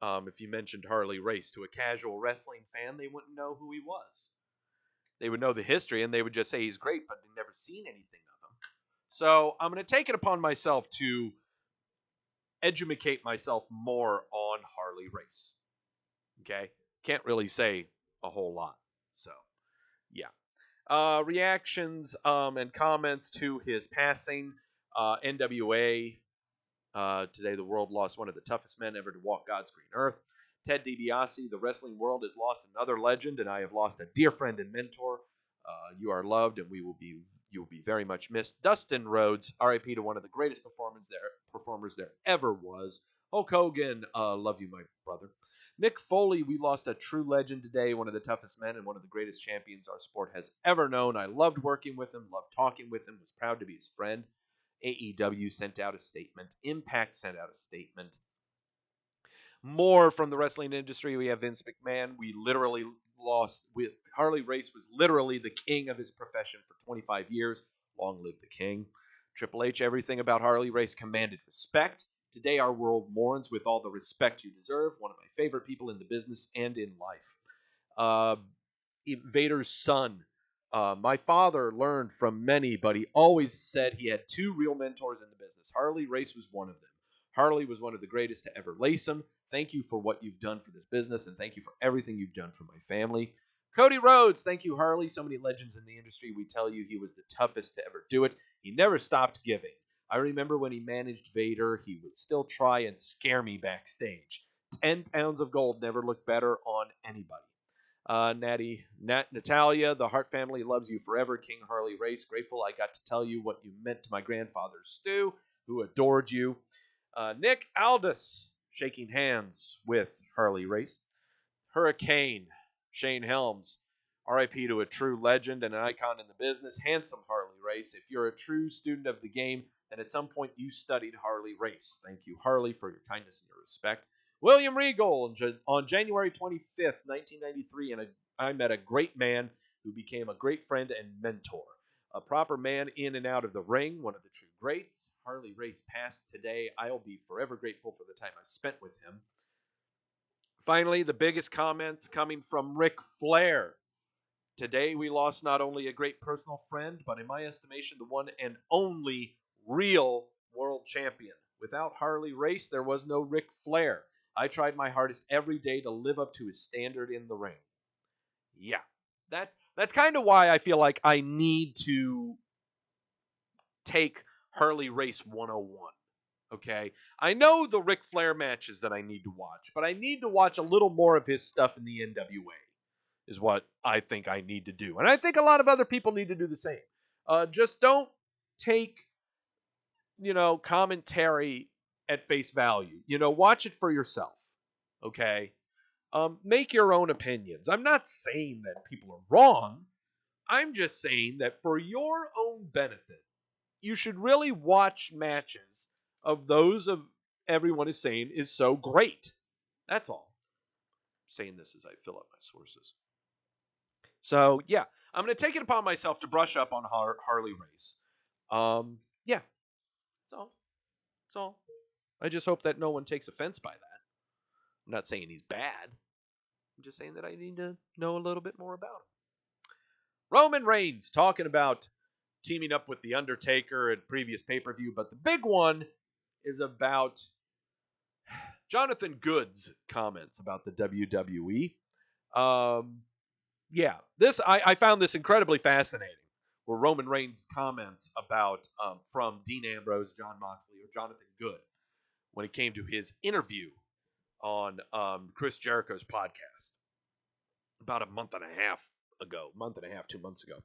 If you mentioned Harley Race to a casual wrestling fan, they wouldn't know who he was. They would know the history, and they would just say he's great, but they've never seen anything of him. So I'm going to take it upon myself to educate myself more on Harley Race. Okay? Can't really say a whole lot. So, yeah. Reactions and comments to his passing. NWA. Today, the world lost one of the toughest men ever to walk God's green earth. Ted DiBiase, the wrestling world has lost another legend, and I have lost a dear friend and mentor. You are loved, and you will be very much missed. Dustin Rhodes, R.I.P. to one of the greatest performers there ever was. Hulk Hogan, love you, my brother. Mick Foley, we lost a true legend today, one of the toughest men and one of the greatest champions our sport has ever known. I loved working with him, loved talking with him, was proud to be his friend. AEW sent out a statement. Impact sent out a statement. More from the wrestling industry. We have Vince McMahon. We literally lost. Harley Race was literally the king of his profession for 25 years. Long live the king. Triple H, everything about Harley Race commanded respect. Today our world mourns with all the respect you deserve. One of my favorite people in the business and in life. Vader's son. My father learned from many, but he always said he had two real mentors in the business. Harley Race was one of them. Harley was one of the greatest to ever lace him. Thank you for what you've done for this business, and thank you for everything you've done for my family. Cody Rhodes, thank you, Harley. So many legends in the industry. We tell you he was the toughest to ever do it. He never stopped giving. I remember when he managed Vader, he would still try and scare me backstage. 10 pounds of gold never looked better on anybody. Natalia, the Hart family loves you forever. King Harley Race, grateful I got to tell you what you meant to my grandfather's stew. who adored you. Nick Aldis shaking hands with Harley Race. Hurricane, Shane Helms, RIP to a true legend and an icon in the business, handsome Harley Race. If you're a true student of the game, then at some point you studied Harley Race. Thank you, Harley, for your kindness and your respect. William Regal, on January 25th, 1993, and I met a great man who became a great friend and mentor. A proper man in and out of the ring, one of the true greats. Harley Race passed today. I'll be forever grateful for the time I've spent with him. Finally, the biggest comments coming from Ric Flair. Today we lost not only a great personal friend, but in my estimation, the one and only real world champion. Without Harley Race, there was no Ric Flair. I tried my hardest every day to live up to his standard in the ring. Yeah, that's kind of why I feel like I need to take Harley Race 101. Okay, I know the Ric Flair matches that I need to watch, but I need to watch a little more of his stuff in the NWA, is what I think I need to do. And I think a lot of other people need to do the same. Just don't take, commentary at face value. Watch it for yourself. Okay? Make your own opinions. I'm not saying that people are wrong. I'm just saying that for your own benefit, you should really watch matches of those of everyone is saying is so great. That's all. I'm saying this as I fill up my sources. So, yeah, I'm going to take it upon myself to brush up on Harley Race. Yeah, that's all. That's all. I just hope that no one takes offense by that. I'm not saying he's bad. I'm just saying that I need to know a little bit more about him. Roman Reigns talking about teaming up with The Undertaker at previous pay-per-view, but the big one is about Jonathan Good's comments about the WWE. I found this incredibly fascinating, where Roman Reigns' comments about from Dean Ambrose, Jon Moxley, or Jonathan Good when it came to his interview on Chris Jericho's podcast about a month and a half, 2 months ago.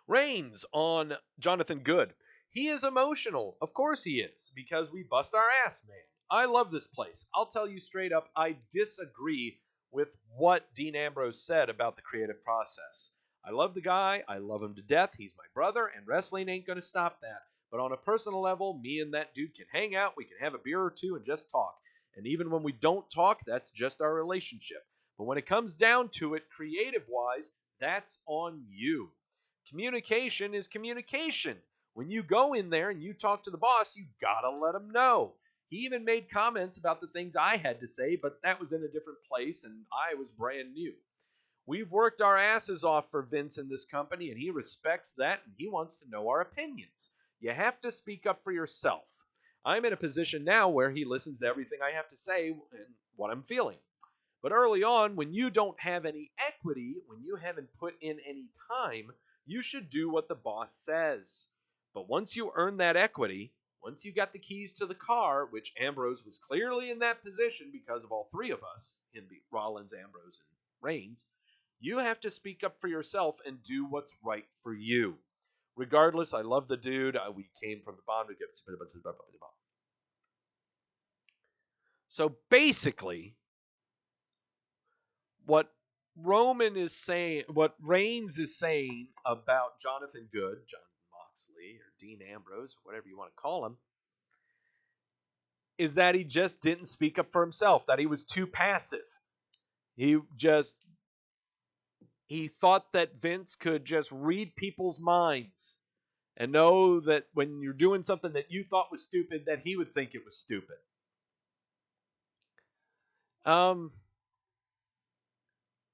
Reigns on Jonathan Good. He is emotional. Of course he is, because we bust our ass, man. I love this place. I'll tell you straight up, I disagree with what Dean Ambrose said about the creative process. I love the guy. I love him to death. He's my brother, and wrestling ain't going to stop that. But on a personal level, me and that dude can hang out. We can have a beer or two and just talk. And even when we don't talk, that's just our relationship. But when it comes down to it, creative-wise, that's on you. Communication is communication. When you go in there and you talk to the boss, you gotta let him know. He even made comments about the things I had to say, but that was in a different place, and I was brand new. We've worked our asses off for Vince in this company, and he respects that, and he wants to know our opinions. You have to speak up for yourself. I'm in a position now where he listens to everything I have to say and what I'm feeling. But early on, when you don't have any equity, when you haven't put in any time, you should do what the boss says. But once you earn that equity, once you got the keys to the car, which Ambrose was clearly in that position because of all three of us, him being Rollins, Ambrose, and Reigns, you have to speak up for yourself and do what's right for you. Regardless, I love the dude. We came from the bond. So basically, what Roman is saying, what Reigns is saying about Jonathan Good, Jon Moxley, or Dean Ambrose, whatever you want to call him, is that he just didn't speak up for himself, that he was too passive. He thought that Vince could just read people's minds and know that when you're doing something that you thought was stupid, that he would think it was stupid.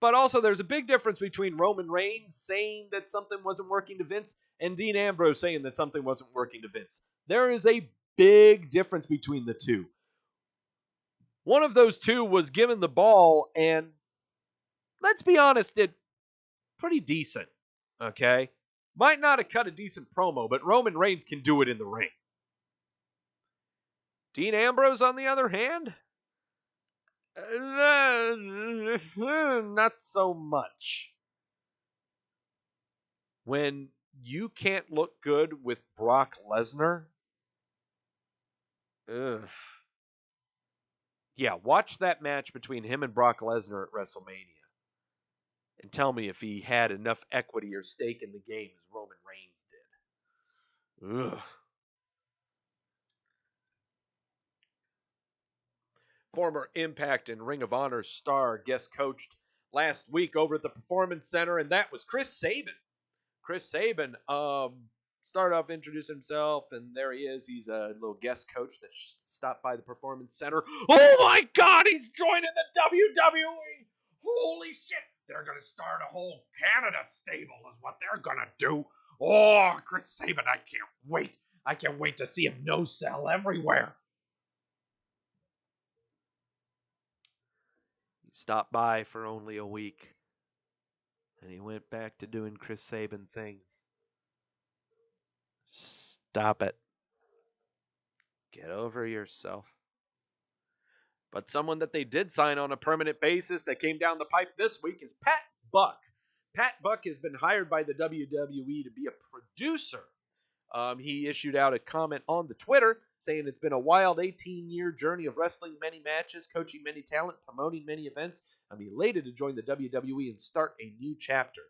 But also, there's a big difference between Roman Reigns saying that something wasn't working to Vince and Dean Ambrose saying that something wasn't working to Vince. There is a big difference between the two. One of those two was given the ball and, let's be honest, did pretty decent. Okay? Might not have cut a decent promo, but Roman Reigns can do it in the ring. Dean Ambrose, on the other hand, not so much. When you can't look good with Brock Lesnar, Ugh. Yeah, watch that match between him and Brock Lesnar at WrestleMania and tell me if he had enough equity or stake in the game as Roman Reigns did. Ugh. Former Impact and Ring of Honor star guest coached last week over at the Performance Center, and that was Chris Sabin. Chris Sabin started off introducing himself, and there he is. He's a little guest coach that stopped by the Performance Center. Oh my God, he's joining the WWE! Holy shit! They're gonna start a whole Canada stable, is what they're gonna do. Oh, Chris Sabin, I can't wait. I can't wait to see him no sell everywhere. He stopped by for only a week, and he went back to doing Chris Sabin things. Stop it. Get over yourself. But someone that they did sign on a permanent basis that came down the pipe this week is Pat Buck. Pat Buck has been hired by the WWE to be a producer. He issued out a comment on the Twitter saying it's been a wild 18-year journey of wrestling many matches, coaching many talent, promoting many events. I'm elated to join the WWE and start a new chapter.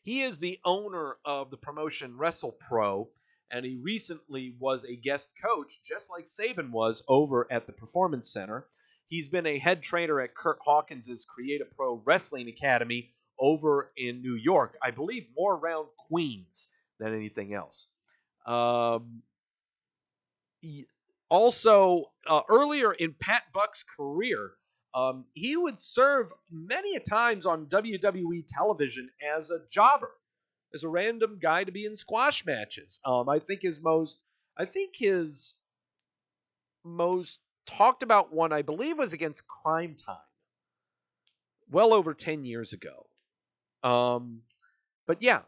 He is the owner of the promotion WrestlePro, and he recently was a guest coach, just like Sabin was, over at the Performance Center. He's been a head trainer at Kurt Hawkins' Create a Pro Wrestling Academy over in New York. I believe more around Queens than anything else. Also, earlier in Pat Buck's career, he would serve many a times on WWE television as a jobber, as a random guy to be in squash matches. I think his most talked about one, I believe, was against Crime Time, well over 10 years ago. But yeah,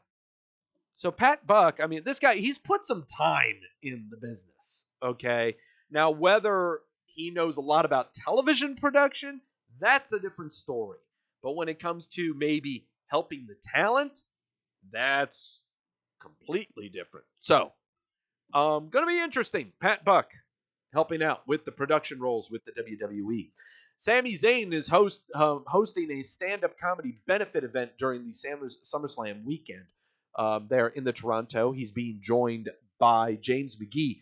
so Pat Buck, I mean, this guy, he's put some time in the business, okay? Now, whether he knows a lot about television production, that's a different story. But when it comes to maybe helping the talent, that's completely different. So, going to be interesting. Pat Buck helping out with the production roles with the WWE. Sami Zayn is hosting a stand-up comedy benefit event during the SummerSlam weekend. There in the Toronto, he's being joined by James McGee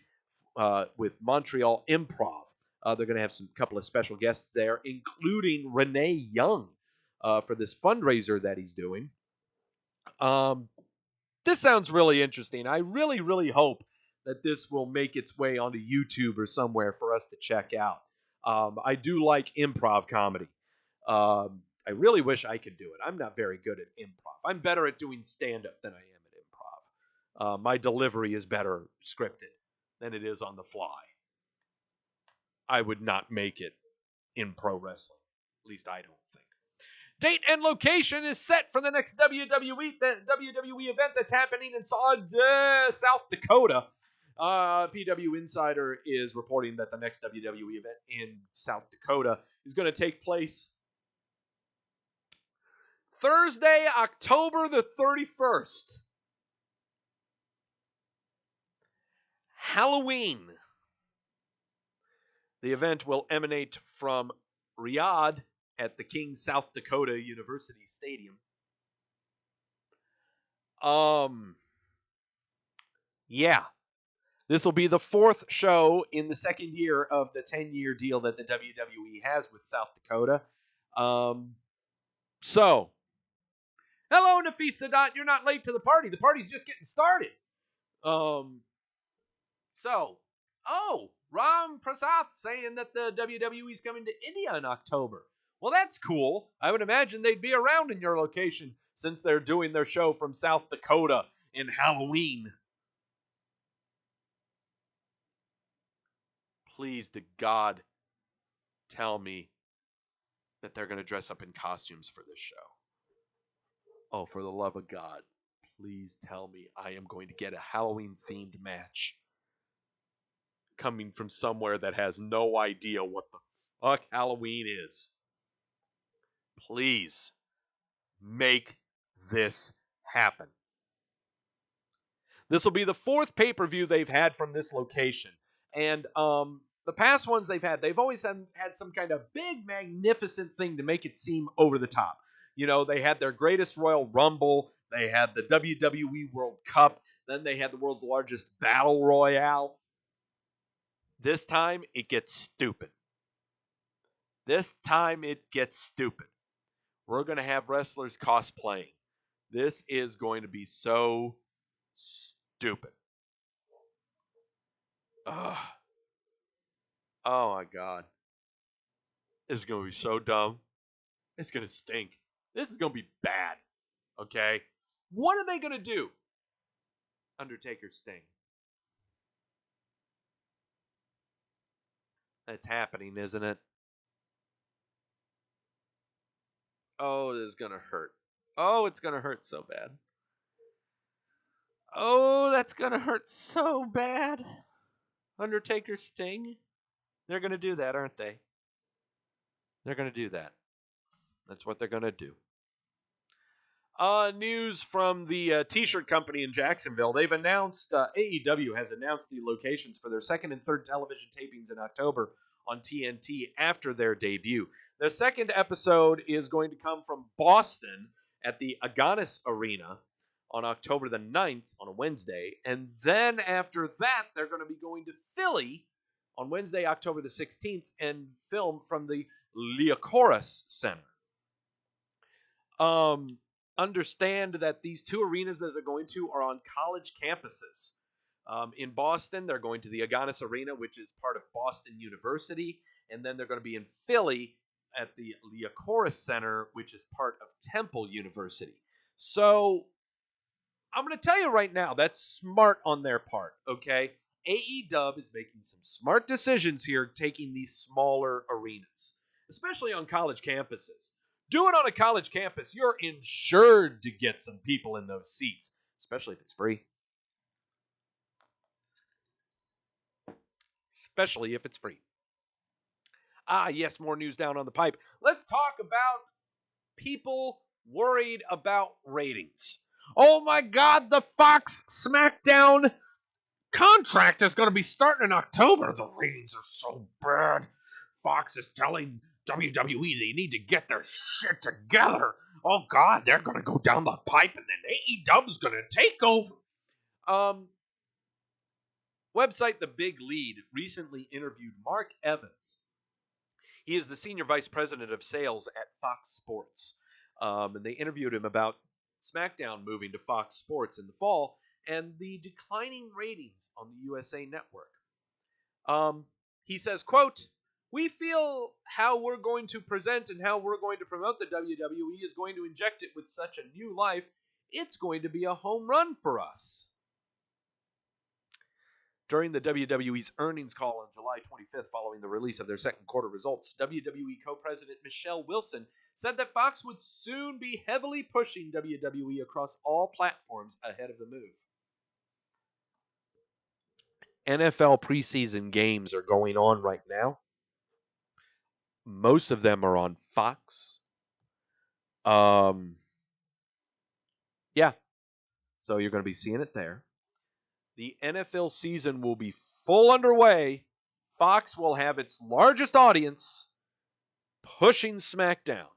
with Montreal Improv. They're going to have some couple of special guests there, including Renee Young for this fundraiser that he's doing. This sounds really interesting. I really, really hope that this will make its way onto YouTube or somewhere for us to check out. I do like improv comedy. I really wish I could do it. I'm not very good at improv. I'm better at doing stand-up than I am at improv. My delivery is better scripted than it is on the fly. I would not make it in pro wrestling. At least I don't think. Date and location is set for the next WWE event that's happening in South Dakota. PW Insider is reporting that the next WWE event in South Dakota is going to take place Thursday, October the 31st. Halloween. The event will emanate from Riyadh at the King South Dakota University Stadium. Yeah. This will be the fourth show in the second year of the 10-year deal that the WWE has with South Dakota. So, hello, Nafis Sadat. You're not late to the party. The party's just getting started. Ram Prasath saying that the WWE is coming to India in October. Well, that's cool. I would imagine they'd be around in your location since they're doing their show from South Dakota in Halloween. Please to God tell me that they're going to dress up in costumes for this show. Oh, for the love of God, please tell me I am going to get a Halloween-themed match coming from somewhere that has no idea what the fuck Halloween is. Please make this happen. This will be the fourth pay-per-view they've had from this location. And the past ones they've always had some kind of big, magnificent thing to make it seem over the top. You know, they had their greatest Royal Rumble. They had the WWE World Cup. Then they had the world's largest battle royale. This time, it gets stupid. This time, it gets stupid. We're going to have wrestlers cosplaying. This is going to be so stupid. Ugh. Oh, my God. This is going to be so dumb. It's going to stink. This is going to be bad. Okay? What are they going to do? Undertaker Sting. It's happening, isn't it? Oh, this is going to hurt. Oh, it's going to hurt so bad. Oh, that's going to hurt so bad. Undertaker Sting. They're going to do that, aren't they? They're going to do that. That's what they're going to do. News from the t-shirt company in Jacksonville. They've announced, AEW has announced the locations for their second and third television tapings in October on TNT after their debut. The second episode is going to come from Boston at the Agganis Arena on October the 9th on a Wednesday. And then after that, they're going to be going to Philly on Wednesday, October the 16th, and film from the Liacouras Center. Understand that these two arenas that they're going to are on college campuses. In Boston, they're going to the Agganis Arena, which is part of Boston University, and then they're going to be in Philly at the Liacouras Center, which is part of Temple University. So I'm going to tell you right now, that's smart on their part, okay? AEW is making some smart decisions here, taking these smaller arenas, especially on college campuses. Do it on a college campus. You're insured to get some people in those seats, especially if it's free. Especially if it's free. Yes, more news down on the pipe. Let's talk about people worried about ratings. Oh my God, the Fox Smackdown contract is going to be starting in October. The ratings are so bad. Fox is telling WWE they need to get their shit together. Oh God, they're going to go down the pipe, and then AEW's going to take over. Website The Big Lead recently interviewed Mark Evans. He is the senior vice president of sales at Fox Sports. And they interviewed him about SmackDown moving to Fox Sports in the fall and the declining ratings on the USA Network. He says, quote, "We feel how we're going to present and how we're going to promote the WWE is going to inject it with such a new life. It's going to be a home run for us." During the WWE's earnings call on July 25th following the release of their second quarter results, WWE co-president Michelle Wilson said that Fox would soon be heavily pushing WWE across all platforms ahead of the move. NFL preseason games are going on right now. Most of them are on Fox. Yeah. So you're going to be seeing it there. The NFL season will be full underway. Fox will have its largest audience pushing SmackDown.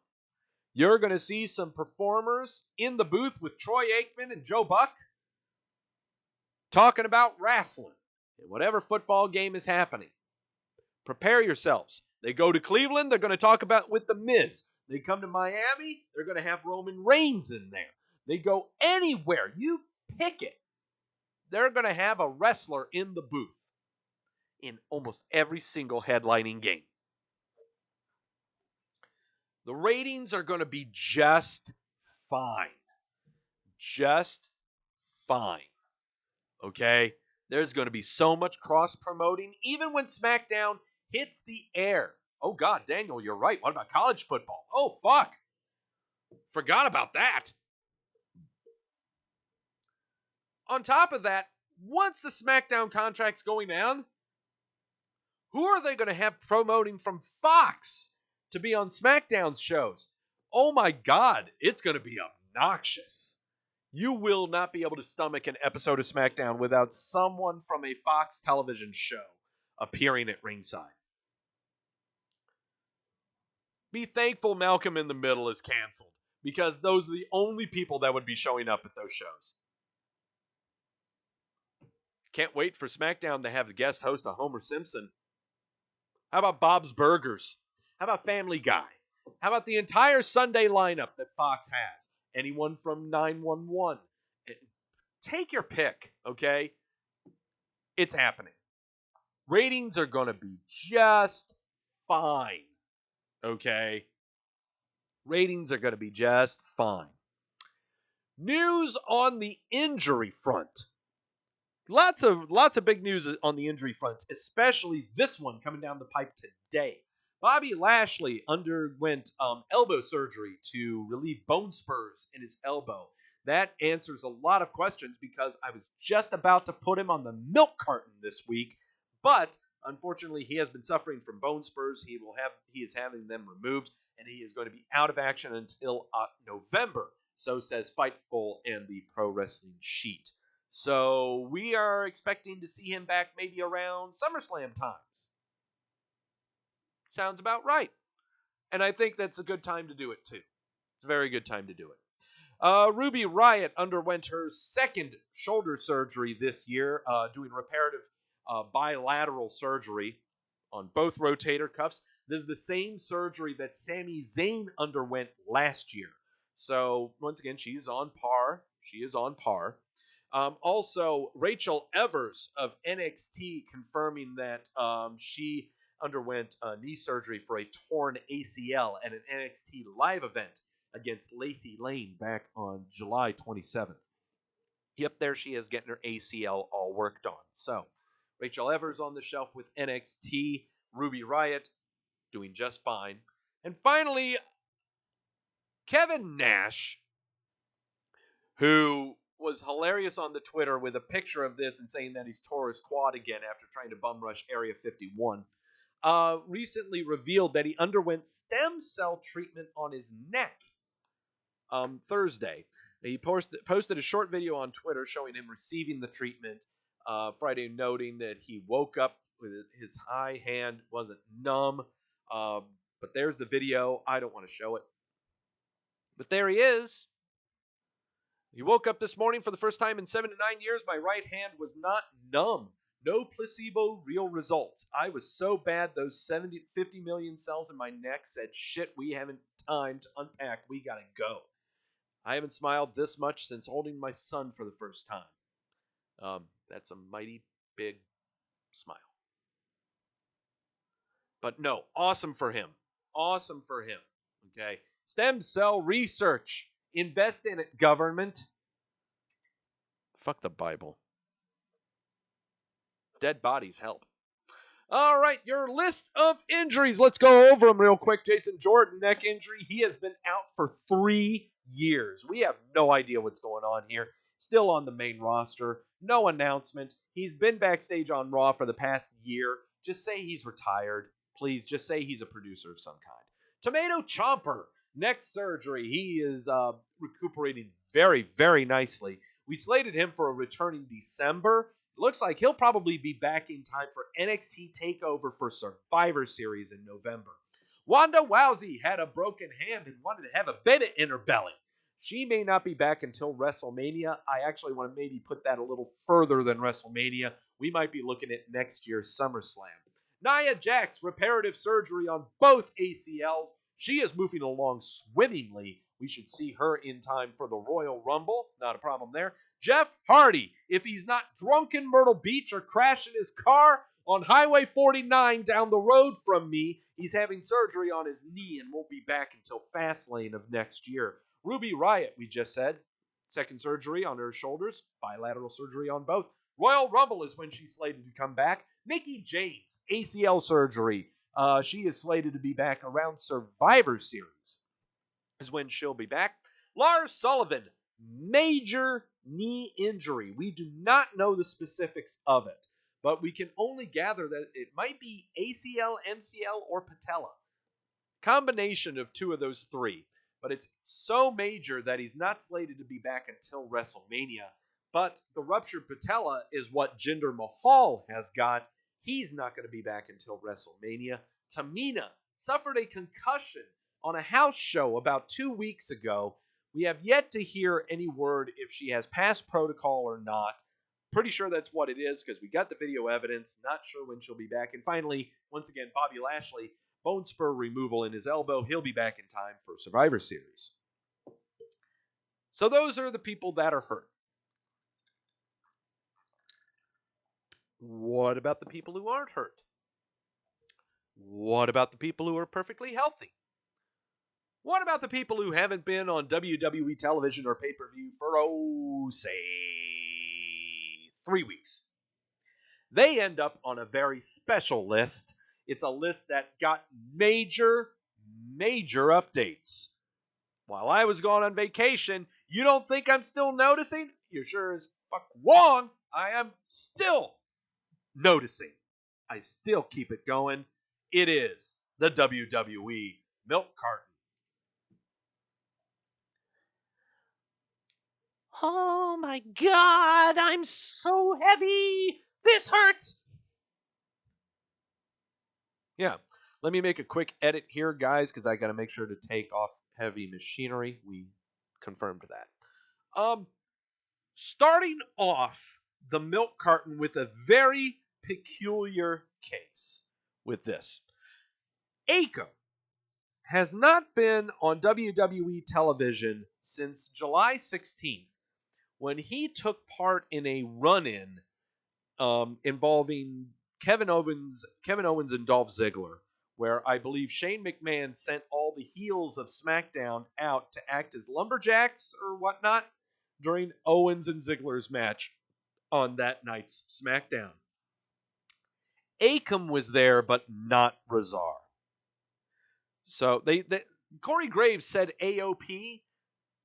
You're going to see some performers in the booth with Troy Aikman and Joe Buck talking about wrestling and whatever football game is happening. Prepare yourselves. They go to Cleveland, they're going to talk about with The Miz. They come to Miami, they're going to have Roman Reigns in there. They go anywhere. You pick it. They're going to have a wrestler in the booth in almost every single headlining game. The ratings are going to be just fine. Just fine. Okay? There's going to be so much cross-promoting, even when SmackDown hits the air. Oh, God, Daniel, you're right. What about college football? Oh, fuck. Forgot about that. On top of that, once the SmackDown contract's going down, who are they going to have promoting from Fox to be on SmackDown's shows? Oh my God, it's going to be obnoxious. You will not be able to stomach an episode of SmackDown without someone from a Fox television show appearing at ringside. Be thankful Malcolm in the Middle is canceled, because those are the only people that would be showing up at those shows. Can't wait for SmackDown to have the guest host a Homer Simpson. How about Bob's Burgers? How about Family Guy? How about the entire Sunday lineup that Fox has? Anyone from 911? Take your pick, okay? It's happening. Ratings are going to be just fine, okay? Ratings are going to be just fine. News on the injury front. Lots of big news on the injury front, especially this one coming down the pipe today. Bobby Lashley underwent elbow surgery to relieve bone spurs in his elbow. That answers a lot of questions, because I was just about to put him on the milk carton this week, but unfortunately he has been suffering from bone spurs. He is having them removed, and he is going to be out of action until November. So says Fightful and the Pro Wrestling Sheet. So we are expecting to see him back maybe around SummerSlam times. Sounds about right. And I think that's a good time to do it, too. It's a very good time to do it. Ruby Riott underwent her second shoulder surgery this year, doing reparative bilateral surgery on both rotator cuffs. This is the same surgery that Sami Zayn underwent last year. So, once again, she is on par. Also, Rachel Evers of NXT confirming that she underwent knee surgery for a torn ACL at an NXT live event against Lacey Lane back on July 27th. Yep, there she is, getting her ACL all worked on. So, Rachel Evers on the shelf with NXT. Ruby Riott doing just fine. And finally, Kevin Nash, who was hilarious on the Twitter with a picture of this and saying that he's tore his quad again after trying to bum rush Area 51, recently revealed that he underwent stem cell treatment on his neck Thursday. He posted a short video on Twitter showing him receiving the treatment Friday, noting that he woke up with his high hand wasn't numb. But there's the video. I don't want to show it. But there he is. He woke up this morning for the first time in 7 to 9 years. My right hand was not numb. No placebo, real results. I was so bad those 50 million cells in my neck said, shit, we haven't time to unpack. We gotta go. I haven't smiled this much since holding my son for the first time. That's a mighty big smile. But no, awesome for him. Awesome for him. Okay. Stem cell research. Invest in it, government. Fuck the Bible. Dead bodies help. All right, your list of injuries. Let's go over them real quick. Jason Jordan, neck injury. He has been out for 3 years. We have no idea what's going on here. Still on the main roster. No announcement. He's been backstage on Raw for the past year. Just say he's retired. Please, just say he's a producer of some kind. Tomato Chomper, neck surgery. He is recuperating very, very nicely. We slated him for a return in December. Looks like he'll probably be back in time for NXT Takeover for Survivor Series in November. Wanda Rousey had a broken hand and wanted to have a baby in her belly. She may not be back until WrestleMania. I actually want to maybe put that a little further than WrestleMania. We might be looking at next year's SummerSlam. Nia Jax, reparative surgery on both ACLs. She is moving along swimmingly. We should see her in time for the Royal Rumble. Not a problem there. Jeff Hardy, if he's not drunk in Myrtle Beach or crashing his car on Highway 49 down the road from me, he's having surgery on his knee and won't be back until Fastlane of next year. Ruby Riott, we just said, second surgery on her shoulders, bilateral surgery on both. Royal Rumble is when she's slated to come back. Mickie James, ACL surgery. She is slated to be back around Survivor Series is when she'll be back. Lars Sullivan, major knee injury. We do not know the specifics of it, but we can only gather that it might be ACL, MCL, or patella. Combination of two of those three, but it's so major that he's not slated to be back until WrestleMania. But the ruptured patella is what Jinder Mahal has got, He's not going to be back until WrestleMania. Tamina suffered a concussion on a house show about 2 weeks ago. We have yet to hear any word if she has passed protocol or not. Pretty sure that's what it is because we got the video evidence. Not sure when she'll be back. And finally, once again, Bobby Lashley, bone spur removal in his elbow. He'll be back in time for Survivor Series. So those are the people that are hurt. What about the people who aren't hurt? What about the people who are perfectly healthy? What about the people who haven't been on WWE television or pay-per-view for, say, 3 weeks? They end up on a very special list. It's a list that got major updates. While I was gone on vacation, you don't think I'm still noticing? You're sure as fuck wrong. I am still noticing. I still keep it going. It is the WWE Milk Carton. Oh my God, I'm so heavy. This hurts. Yeah, let me make a quick edit here, guys, because I got to make sure to take off heavy machinery. We confirmed that. Starting off the milk carton with a very peculiar case with this. Akam has not been on WWE television since July 16th when he took part in a run-in involving Kevin Owens and Dolph Ziggler, where I believe Shane McMahon sent all the heels of SmackDown out to act as lumberjacks or whatnot during Owens and Ziggler's match on that night's SmackDown. Akam was there, but not Razar. So Corey Graves said AOP,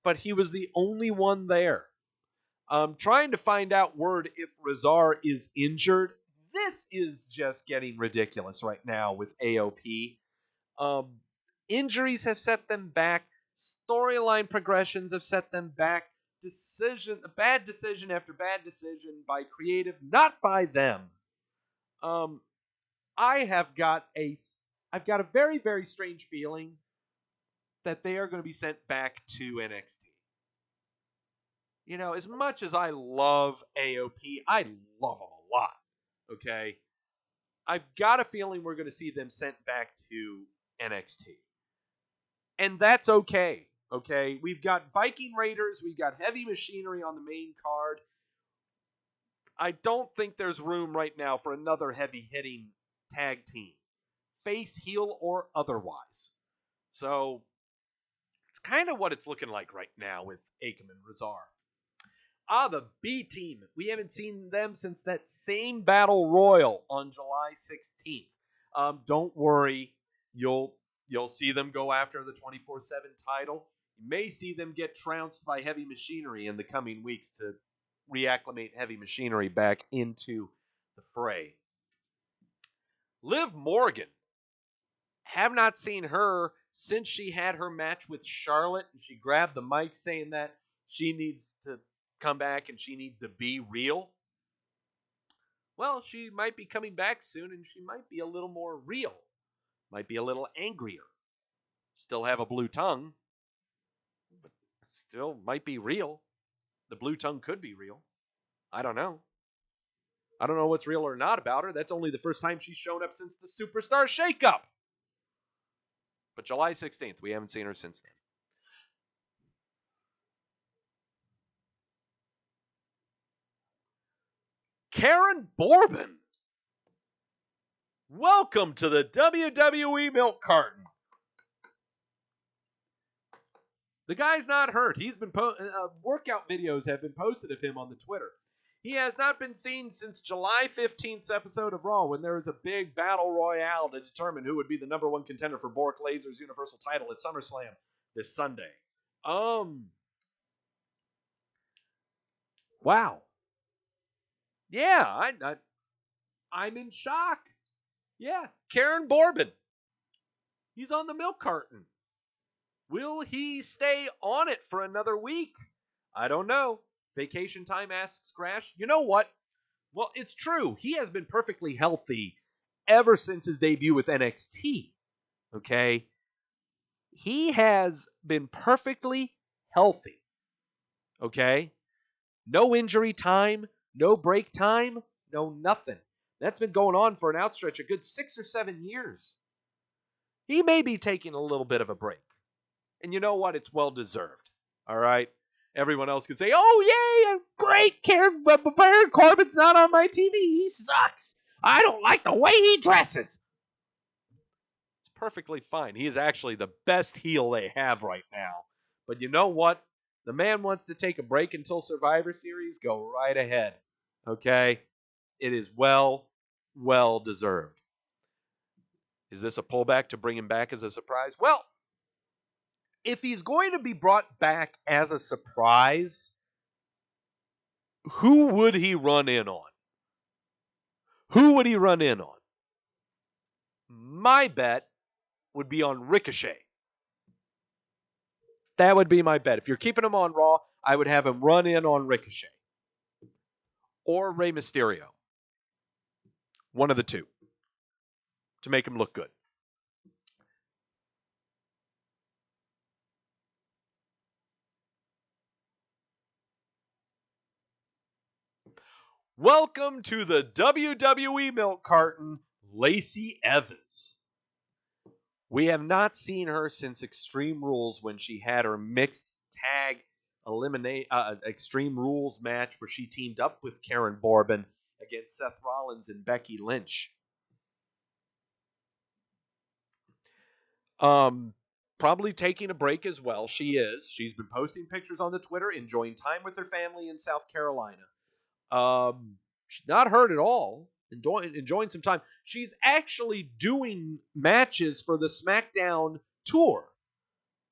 but he was the only one there. Trying to find out word if Razar is injured. This is just getting ridiculous right now with AOP. Injuries have set them back. Storyline progressions have set them back. Bad decision after bad decision by creative, not by them. I've got a very, very strange feeling that they are going to be sent back to NXT. You know, as much as I love AOP, I love them a lot. Okay? I've got a feeling we're going to see them sent back to NXT. And that's okay. Okay? We've got Viking Raiders. We've got Heavy Machinery on the main card. I don't think there's room right now for another heavy-hitting tag team. Face, heel, or otherwise. So, it's kind of what it's looking like right now with Akam and Razar. The B team. We haven't seen them since that same Battle Royal on July 16th. Don't worry. You'll see them go after the 24/7 title. You may see them get trounced by Heavy Machinery in the coming weeks to reacclimate Heavy Machinery back into the fray. Liv Morgan. Have not seen her since she had her match with Charlotte, and she grabbed the mic saying that she needs to come back and she needs to be real. Well, she might be coming back soon, and she might be a little more real. Might be a little angrier. Still have a blue tongue, but still might be real. The blue tongue could be real. I don't know. I don't know what's real or not about her. That's only the first time she's shown up since the Superstar Shakeup. But July 16th, we haven't seen her since then. Karen Bourbon. Welcome to the WWE Milk Carton. The guy's not hurt. He's been workout videos have been posted of him on the Twitter. He has not been seen since July 15th's episode of Raw when there was a big battle royale to determine who would be the number one contender for Brock Lesnar's Universal title at SummerSlam this Sunday. Wow. Yeah, I'm in shock. Yeah, Karen Bourbon. He's on the milk carton. Will he stay on it for another week? I don't know. Vacation time, asks Crash. You know what? Well, it's true. He has been perfectly healthy ever since his debut with NXT. Okay? He has been perfectly healthy. Okay? No injury time, no break time, no nothing. That's been going on for an outstretch a good 6 or 7 years. He may be taking a little bit of a break. And you know what? It's well deserved. All right? Everyone else can say, oh, yay, great, Baron Corbin's not on my TV. He sucks. I don't like the way he dresses. It's perfectly fine. He is actually the best heel they have right now. But you know what? The man wants to take a break until Survivor Series. Go right ahead. Okay? It is well deserved. Is this a pullback to bring him back as a surprise? Well, if he's going to be brought back as a surprise, who would he run in on? Who would he run in on? My bet would be on Ricochet. That would be my bet. If you're keeping him on Raw, I would have him run in on Ricochet. Or Rey Mysterio. One of the two. To make him look good. Welcome to the WWE Milk Carton, Lacey Evans. We have not seen her since Extreme Rules when she had her mixed tag Extreme Rules match where she teamed up with Karen Bourbon against Seth Rollins and Becky Lynch. Probably taking a break as well. She is. She's been posting pictures on the Twitter, enjoying time with her family in South Carolina. She's not hurt at all. Enjoying some time. She's actually doing matches for the SmackDown tour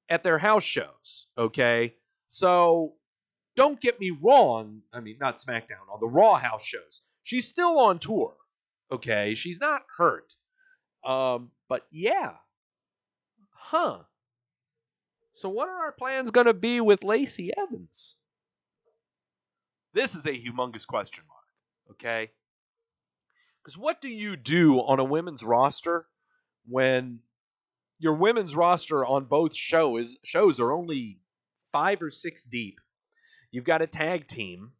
at their house shows. Okay, so don't get me wrong. I mean, not SmackDown, on the Raw house shows. She's still on tour. Okay, she's not hurt. But yeah. Huh. So what are our plans going to be with Lacey Evans? This is a humongous question mark. Okay? Because what do you do on a women's roster when your women's roster on both shows are only 5 or 6 deep? You've got a tag team,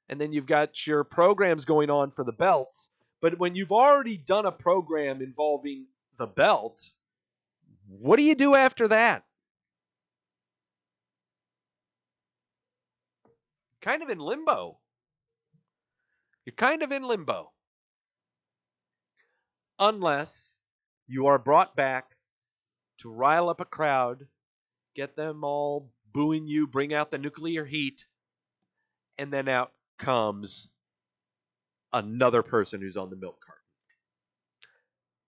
and then you've got your programs going on for the belts. But when you've already done a program involving the belt, what do you do after that? Kind of in limbo. You're kind of in limbo. Unless you are brought back to rile up a crowd, get them all booing you, bring out the nuclear heat, and then out comes another person who's on the milk carton.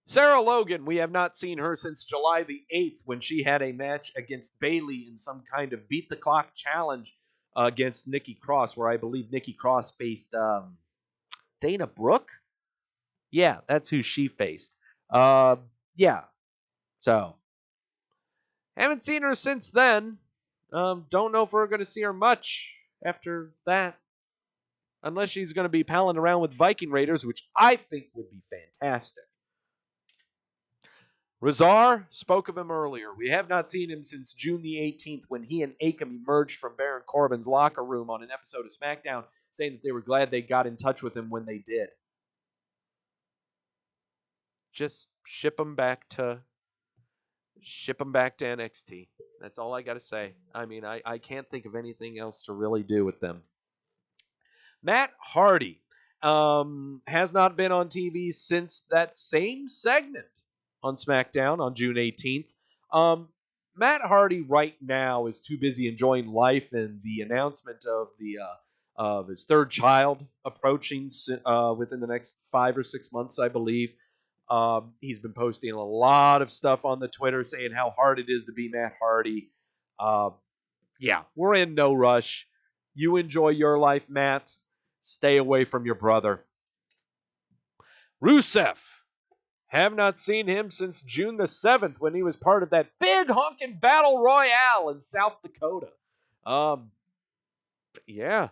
Sarah Logan, we have not seen her since July the 8th when she had a match against Bayley in some kind of beat the clock challenge against Nikki Cross, where I believe Nikki Cross faced Dana Brooke. Yeah, that's who she faced. Yeah. So, haven't seen her since then. Don't know if we're going to see her much after that. Unless she's going to be palling around with Viking Raiders, which I think would be fantastic. Razar spoke of him earlier. We have not seen him since June the 18th when he and Akam emerged from Baron Corbin's locker room on an episode of SmackDown, saying that they were glad they got in touch with him when they did. Just ship him back to NXT. That's all I got to say. I mean, I can't think of anything else to really do with them. Matt Hardy has not been on TV since that same segment on SmackDown on June 18th. Matt Hardy right now is too busy enjoying life and the announcement of his third child approaching within the next 5 or 6 months, I believe. He's been posting a lot of stuff on the Twitter saying how hard it is to be Matt Hardy. Yeah, we're in no rush. You enjoy your life, Matt. Stay away from your brother. Rusev. Have not seen him since June the 7th when he was part of that big honkin' battle royale in South Dakota. Yeah.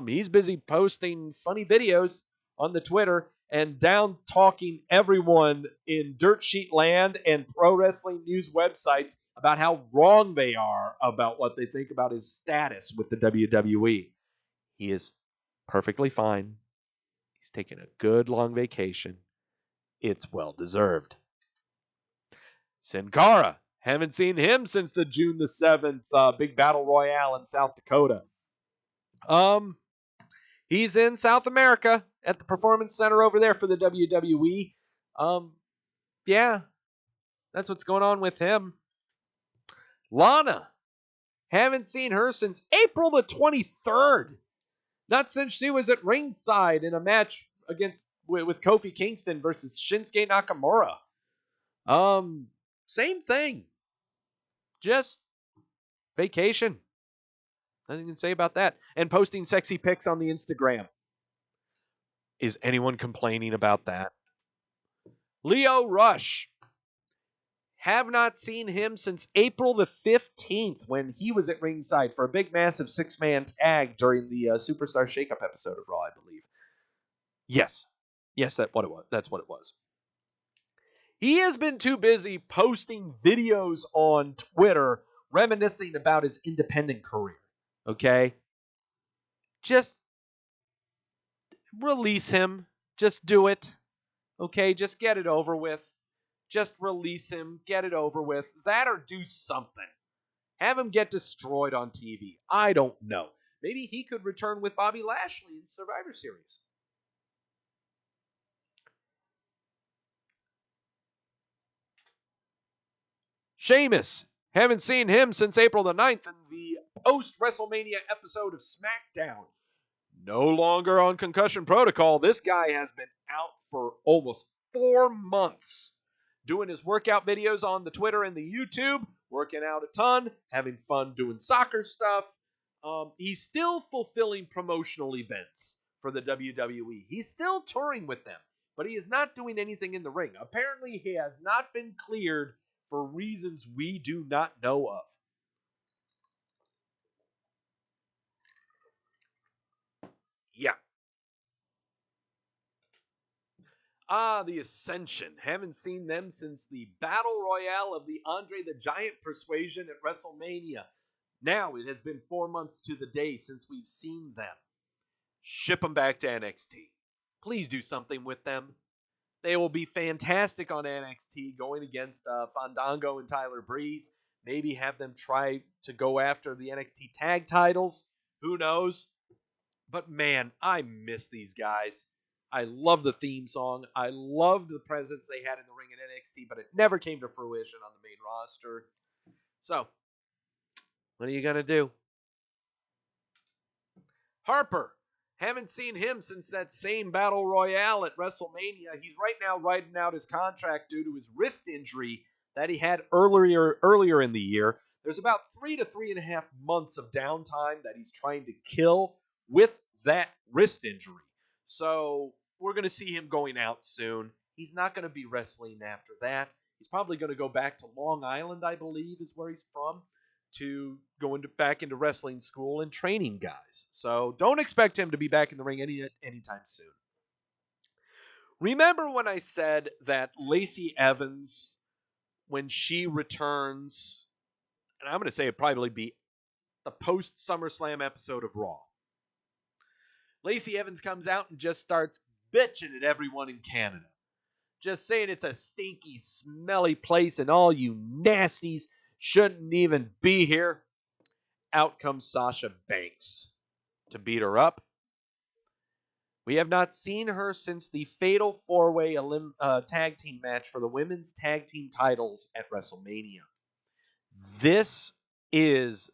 He's busy posting funny videos on the Twitter and down talking everyone in Dirt Sheet Land and pro wrestling news websites about how wrong they are about what they think about his status with the WWE. He is perfectly fine. He's taking a good long vacation. It's well deserved. Sin Cara. Haven't seen him since the June the 7th big battle royale in South Dakota. He's in South America at the Performance Center over there for the WWE. Yeah, that's what's going on with him. Lana. Haven't seen her since April the 23rd. Not since she was at ringside in a match with Kofi Kingston versus Shinsuke Nakamura. Same thing. Just vacation. Nothing you can say about that. And posting sexy pics on the Instagram. Is anyone complaining about that? Lio Rush. Have not seen him since April the 15th when he was at ringside for a big, massive 6-man tag during the Superstar Shakeup episode of Raw, I believe. Yes. Yes, that's what it was. He has been too busy posting videos on Twitter reminiscing about his independent career. Okay? Just release him. Just do it. Okay? Just get it over with. Just release him. Get it over with. That or do something. Have him get destroyed on TV. I don't know. Maybe he could return with Bobby Lashley in Survivor Series. Sheamus. Haven't seen him since April the 9th in the post-WrestleMania episode of SmackDown. No longer on concussion protocol. This guy has been out for almost 4 months. Doing his workout videos on the Twitter and the YouTube. Working out a ton. Having fun doing soccer stuff. He's still fulfilling promotional events for the WWE. He's still touring with them. But he is not doing anything in the ring. Apparently he has not been cleared for reasons we do not know of. Yeah. The Ascension. Haven't seen them since the Battle Royale of the Andre the Giant Persuasion at WrestleMania. Now it has been 4 months to the day since we've seen them. Ship them back to NXT. Please do something with them. They will be fantastic on NXT going against Fandango and Tyler Breeze. Maybe have them try to go after the NXT tag titles. Who knows? But man, I miss these guys. I love the theme song. I loved the presence they had in the ring in NXT, but it never came to fruition on the main roster. So, what are you going to do? Harper. Haven't seen him since that same Battle Royale at WrestleMania. He's right now riding out his contract due to his wrist injury that he had earlier in the year. There's about 3 to 3.5 months of downtime that he's trying to kill with that wrist injury. So we're going to see him going out soon. He's not going to be wrestling after that. He's probably going to go back to Long Island, I believe, is where he's from, to go back into wrestling school and training guys. So don't expect him to be back in the ring anytime soon. Remember when I said that Lacey Evans, when she returns, and I'm going to say it'd probably be the post-SummerSlam episode of Raw. Lacey Evans comes out and just starts bitching at everyone in Canada. Just saying it's a stinky, smelly place and all you nasties shouldn't even be here. Out comes Sasha Banks to beat her up. We have not seen her since the Fatal 4-Way tag team match for the women's tag team titles at WrestleMania. This is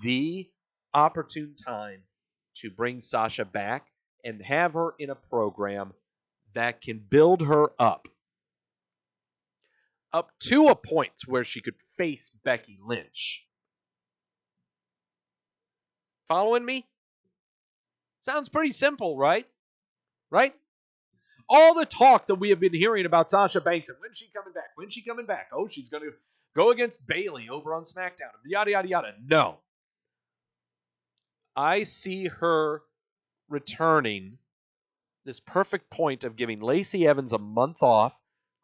the opportune time to bring Sasha back and have her in a program that can build her up to a point where she could face Becky Lynch. Following me? Sounds pretty simple, right? Right? All the talk that we have been hearing about Sasha Banks and when's she coming back? When's she coming back? Oh, she's going to go against Bayley over on SmackDown. Yada, yada, yada. No. I see her returning this perfect point of giving Lacey Evans a month off.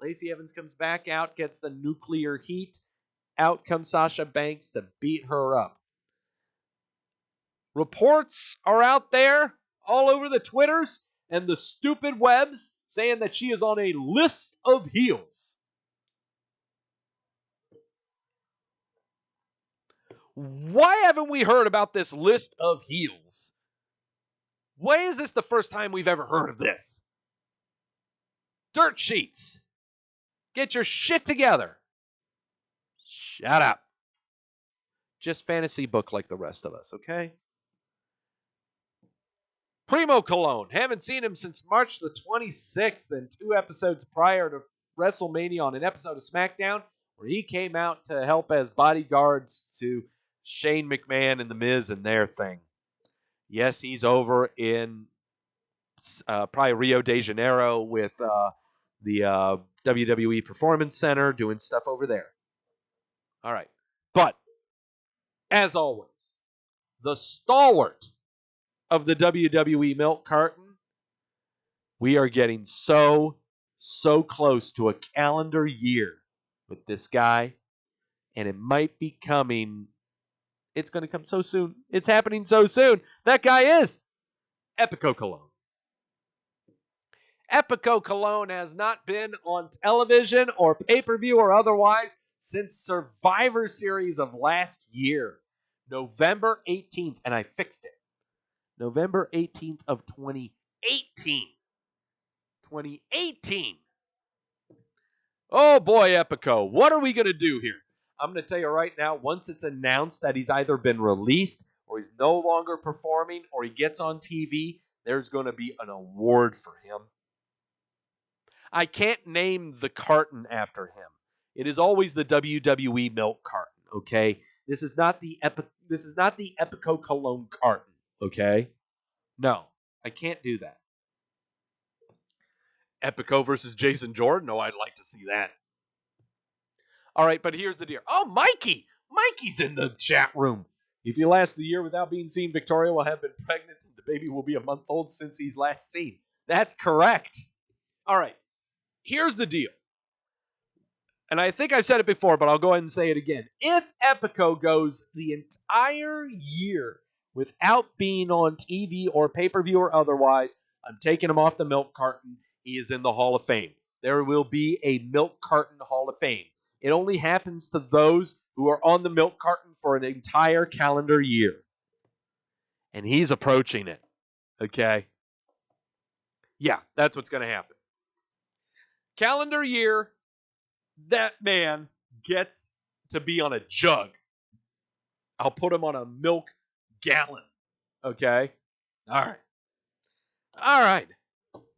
Lacey Evans comes back out, gets the nuclear heat. Out comes Sasha Banks to beat her up. Reports are out there all over the Twitters and the stupid webs saying that she is on a list of heels. Why haven't we heard about this list of heels? Why is this the first time we've ever heard of this? Dirt sheets. Get your shit together. Shut up. Just fantasy book like the rest of us, okay? Primo Cologne. Haven't seen him since March the 26th and 2 episodes prior to WrestleMania on an episode of SmackDown where he came out to help as bodyguards to Shane McMahon and The Miz and their thing. Yes, he's over in probably Rio de Janeiro with the WWE Performance Center doing stuff over there. All right. But, as always, the stalwart of the WWE Milk Carton, we are getting so close to a calendar year with this guy, and it might be coming. It's going to come so soon. It's happening so soon. That guy is Epico Cologne. Epico Cologne has not been on television or pay-per-view or otherwise since Survivor Series of last year, November 18th, and I fixed it. November 18th of 2018. 2018. Oh boy, Epico, what are we going to do here? I'm going to tell you right now, once it's announced that he's either been released or he's no longer performing or he gets on TV, there's going to be an award for him. I can't name the carton after him. It is always the WWE Milk Carton, okay? This is not the Epico Cologne carton, okay? No, I can't do that. Epico versus Jason Jordan? Oh, I'd like to see that. All right, but here's the deal. Oh, Mikey! Mikey's in the chat room. If you last the year without being seen, Victoria will have been pregnant and the baby will be a month old since he's last seen. That's correct. All right, here's the deal. And I think I've said it before, but I'll go ahead and say it again. If Epico goes the entire year without being on TV or pay-per-view or otherwise, I'm taking him off the milk carton. He is in the Hall of Fame. There will be a milk carton Hall of Fame. It only happens to those who are on the milk carton for an entire calendar year. And he's approaching it. Okay? Yeah, that's what's going to happen. Calendar year, that man gets to be on a jug. I'll put him on a milk gallon. Okay? All right. All right.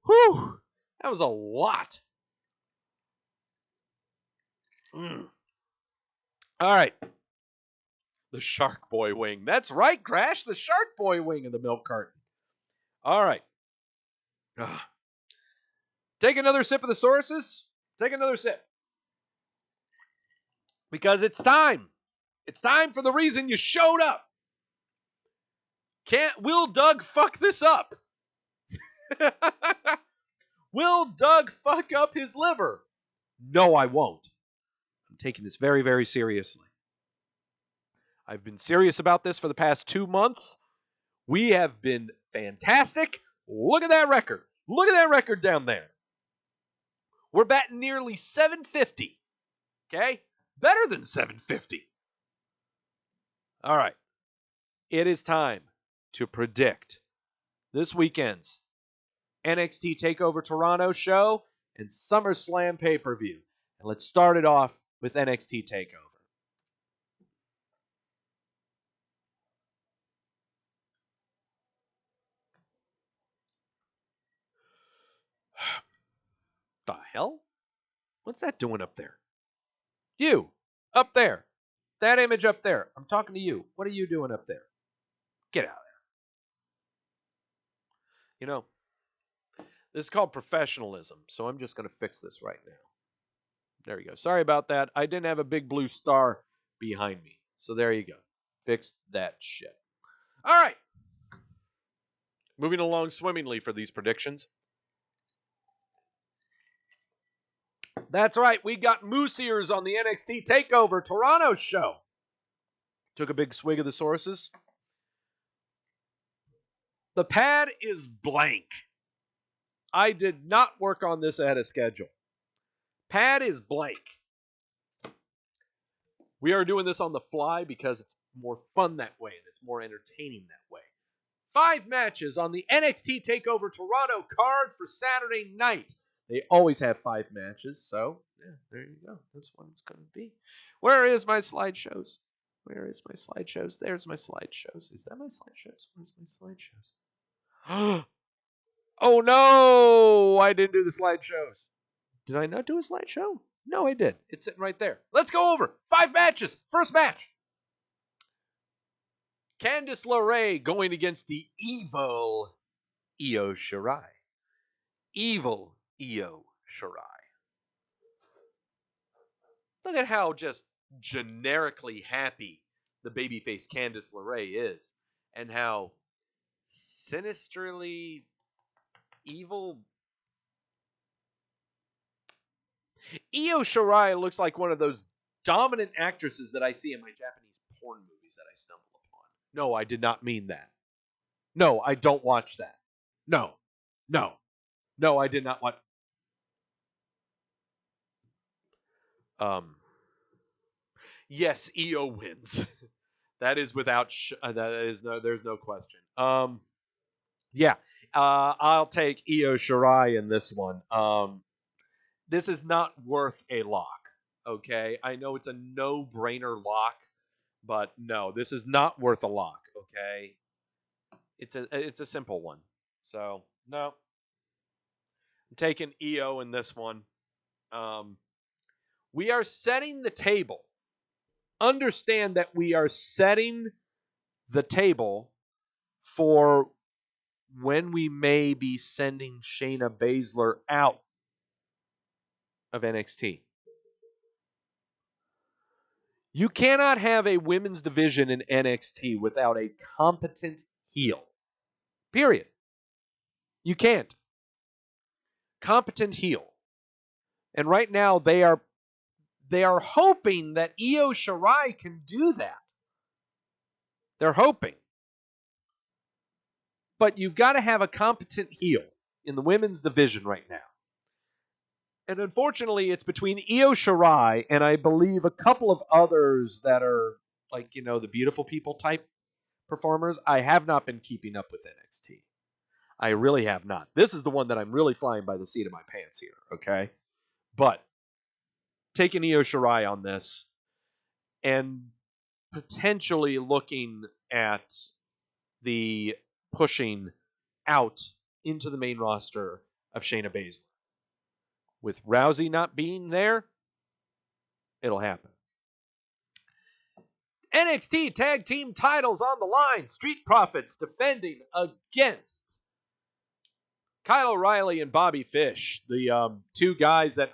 Whew. That was a lot. All right. The Shark Boy wing. That's right, Crash. The Shark Boy wing of the milk carton. All right. Take another sip of the sources. Take another sip. Because it's time. It's time for the reason you showed up. Will Doug fuck this up? Will Doug fuck up his liver? No, I won't. I'm taking this very, very seriously. I've been serious about this for the past 2 months. We have been fantastic. Look at that record. Look at that record down there. We're batting nearly 750. Okay? Better than 750. All right. It is time to predict this weekend's NXT Takeover Toronto show and Summerslam pay-per-view. And let's start it off with NXT Takeover. The hell? What's that doing up there? You, up there. That image up there. I'm talking to you. What are you doing up there? Get out of there. You know, this is called professionalism, so I'm just going to fix this right now. There we go. Sorry about that. I didn't have a big blue star behind me. So there you go. Fixed that shit. All right. Moving along swimmingly for these predictions. That's right. We got Moose Ears on the NXT Takeover Toronto show. Took a big swig of the sources. The pad is blank. I did not work on this ahead of schedule. Pad is blank. We are doing this on the fly because it's more fun that way and it's more entertaining that way. 5 matches on the NXT Takeover Toronto card for Saturday night. They always have 5 matches, so yeah, there you go. That's what it's going to be. Where is my slideshows? Where is my slideshows? There's my slideshows. Is that my slideshows? Where's my slideshows? Oh no! I didn't do the slideshows. Did I not do a slideshow? No, I did. It's sitting right there. Let's go over 5 matches. First match. Candice LeRae going against the evil Io Shirai. Evil Io Shirai. Look at how just generically happy the babyface Candice LeRae is, and how sinisterly evil Io Shirai looks like one of those dominant actresses that I see in my Japanese porn movies that I stumble upon. No, I did not mean that. No, I don't watch that. No, I did not watch. Yes, Io wins. That is without. There's no question. Yeah. I'll take Io Shirai in this one. This is not worth a lock. Okay, I know it's a no-brainer lock, but no, this is not worth a lock. Okay, it's a simple one. So no, I'm taking Io in this one. We are setting the table. Understand that we are setting the table for when we may be sending Shayna Baszler out of NXT. You cannot have a women's division in NXT without a competent heel. Period. You can't. Competent heel. And right now they are hoping that Io Shirai can do that. They're hoping. But you've got to have a competent heel in the women's division right now. And unfortunately, it's between Io Shirai and I believe a couple of others that are like, the beautiful people type performers. I have not been keeping up with NXT. I really have not. This is the one that I'm really flying by the seat of my pants here, okay? But taking Io Shirai on this and potentially looking at the pushing out into the main roster of Shayna Baszler. With Rousey not being there, it'll happen. NXT Tag Team titles on the line. Street Profits defending against Kyle O'Reilly and Bobby Fish. The 2 guys that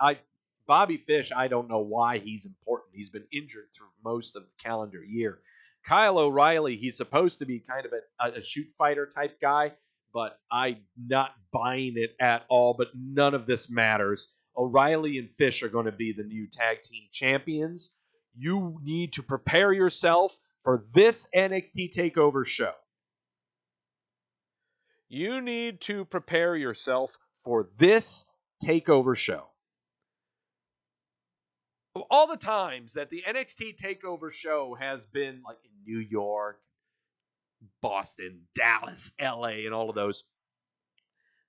Bobby Fish, I don't know why he's important. He's been injured through most of the calendar year. Kyle O'Reilly, he's supposed to be kind of a shoot fighter type guy, but I'm not buying it at all. But none of this matters. O'Reilly and Fish are going to be the new tag team champions. You need to prepare yourself for this NXT TakeOver show. You need to prepare yourself for this TakeOver show. Of all the times that the NXT TakeOver show has been like in New York, Boston, Dallas, LA, and all of those,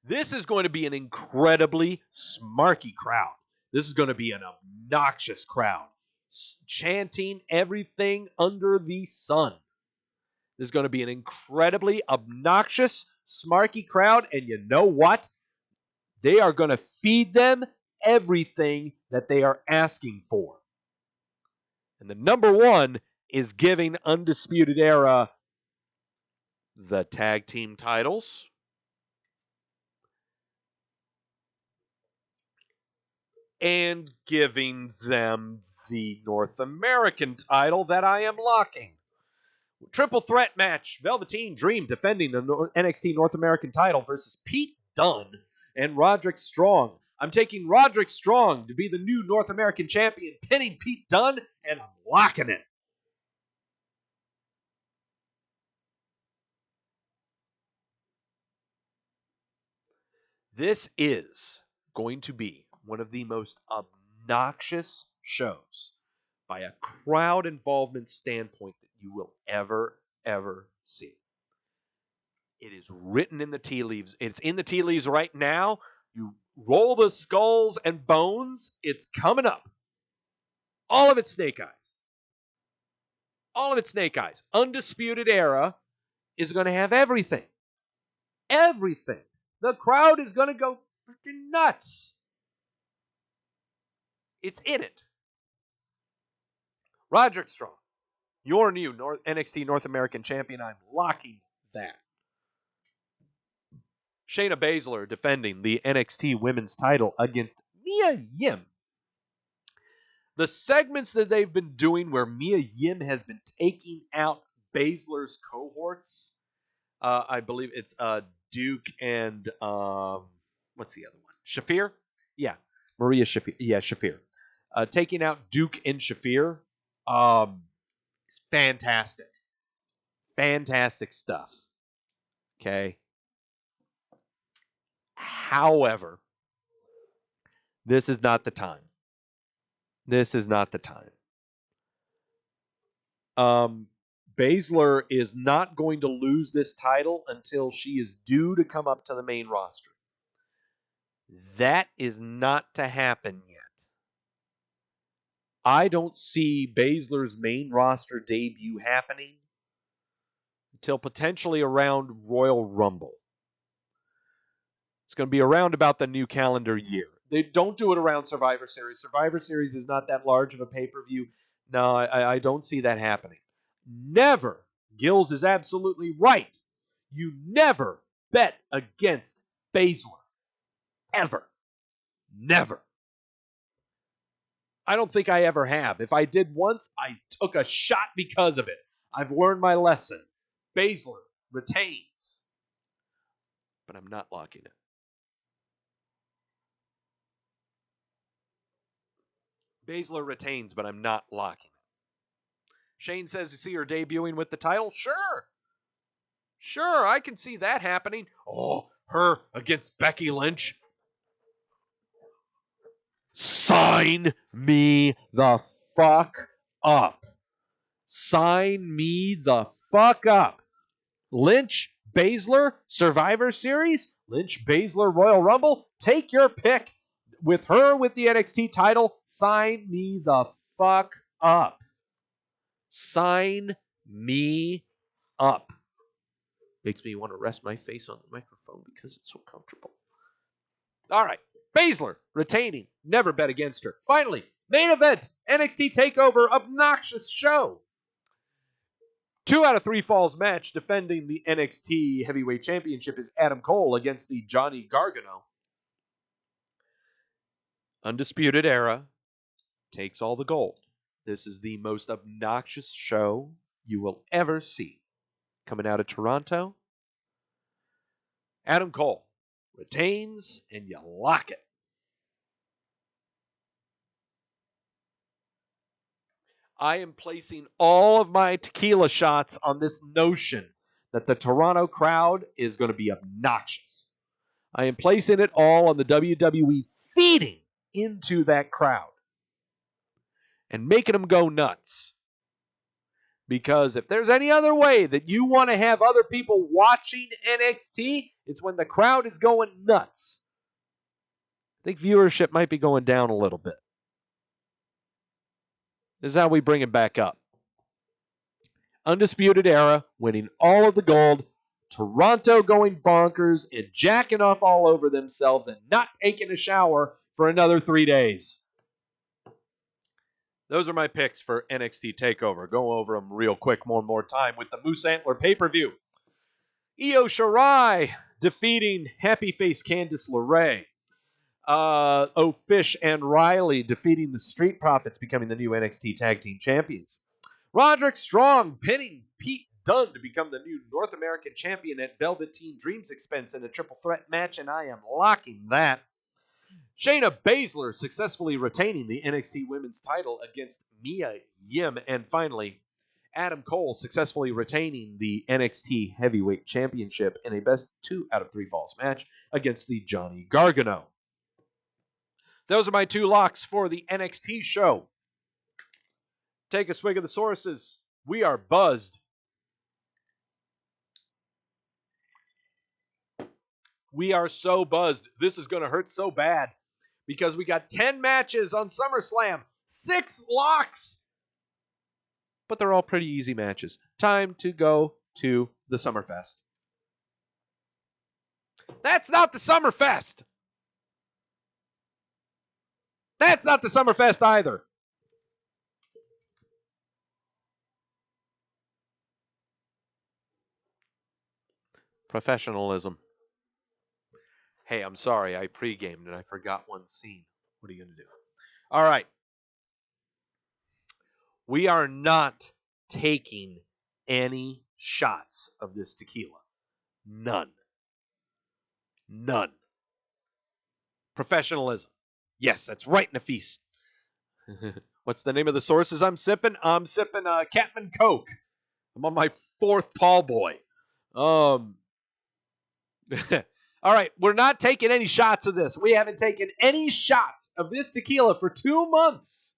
this is going to be an incredibly smarky crowd. This is going to be an obnoxious crowd, chanting everything under the sun. This is going to be an incredibly obnoxious, smarky crowd, and you know what? They are going to feed them everything that they are asking for. And the number one is giving Undisputed Era the tag team titles, and giving them the North American title that I am locking. Triple threat match. Velveteen Dream defending the NXT North American title versus Pete Dunne and Roderick Strong. I'm taking Roderick Strong to be the new North American champion, pinning Pete Dunne, and I'm locking it. This is going to be one of the most obnoxious shows by a crowd involvement standpoint that you will ever see. It is written in the tea leaves. It's in the tea leaves right now. You roll the skulls and bones. It's coming up. All of it Snake Eyes. All of it Snake Eyes. Undisputed Era is going to have everything. Everything. The crowd is going to go freaking nuts. It's in it. Roderick Strong, your new NXT North American champion. I'm locking that. Shayna Baszler defending the NXT Women's title against Mia Yim. The segments that they've been doing where Mia Yim has been taking out Baszler's cohorts, I believe it's Duke and what's the other one? Shafir? Yeah, Maria Shafir. Yeah, Shafir. Taking out Duke and Shafir. It's fantastic. Fantastic stuff. Okay. However, this is not the time. This is not the time. Baszler is not going to lose this title until she is due to come up to the main roster. That is not to happen yet. I don't see Baszler's main roster debut happening until potentially around Royal Rumble. It's going to be around about the new calendar year. They don't do it around Survivor Series. Survivor Series is not that large of a pay-per-view. No, I don't see that happening. Never. Gills is absolutely right. You never bet against Baszler. Ever. Never. I don't think I ever have. If I did once, I took a shot because of it. I've learned my lesson. Baszler retains. But I'm not locking it. Baszler retains, but I'm not locking it. Shane says you see her debuting with the title? Sure. Sure, I can see that happening. Oh, her against Becky Lynch. Sign me the fuck up. Sign me the fuck up. Lynch, Baszler, Survivor Series, Lynch, Baszler, Royal Rumble. Take your pick. With her with the NXT title, sign me the fuck up. Sign me up. Makes me want to rest my face on the microphone because it's so comfortable. All right. Baszler retaining. Never bet against her. Finally, main event. NXT Takeover. Obnoxious show. 2 out of 3 falls match defending the NXT Heavyweight Championship is Adam Cole against the Johnny Gargano. Undisputed Era takes all the gold. This is the most obnoxious show you will ever see. Coming out of Toronto, Adam Cole retains, and you lock it. I am placing all of my tequila shots on this notion that the Toronto crowd is going to be obnoxious. I am placing it all on the WWE feeding into that crowd and making them go nuts. Because if there's any other way that you want to have other people watching NXT, it's when the crowd is going nuts. I think viewership might be going down a little bit. This is how we bring it back up. Undisputed Era winning all of the gold. Toronto going bonkers and jacking off all over themselves and not taking a shower for another 3 days. Those are my picks for NXT TakeOver. Go over them real quick one more time with the Moose Antler pay-per-view. Io Shirai defeating Happy Face Candice LeRae. Fish and Riley defeating the Street Profits, becoming the new NXT Tag Team Champions. Roderick Strong pinning Pete Dunn to become the new North American champion at Velveteen Dream's expense in a triple threat match, and I am locking that. Shayna Baszler successfully retaining the NXT Women's title against Mia Yim. And finally, Adam Cole successfully retaining the NXT Heavyweight Championship in a best 2 out of 3 falls match against the Johnny Gargano. Those are my 2 locks for the NXT show. Take a swig of the sources. We are buzzed. We are so buzzed. This is going to hurt so bad because we got 10 matches on SummerSlam, 6 locks. But they're all pretty easy matches. Time to go to the Summerfest. That's not the Summerfest. That's not the Summerfest either. Professionalism. Hey, I'm sorry, I pre-gamed and I forgot one scene. What are you going to do? All right. We are not taking any shots of this tequila. None. None. Professionalism. Yes, that's right, Nafis. What's the name of the sources I'm sipping? I'm sipping Catman Coke. I'm on my 4th tall boy. All right, we're not taking any shots of this. We haven't taken any shots of this tequila for 2 months.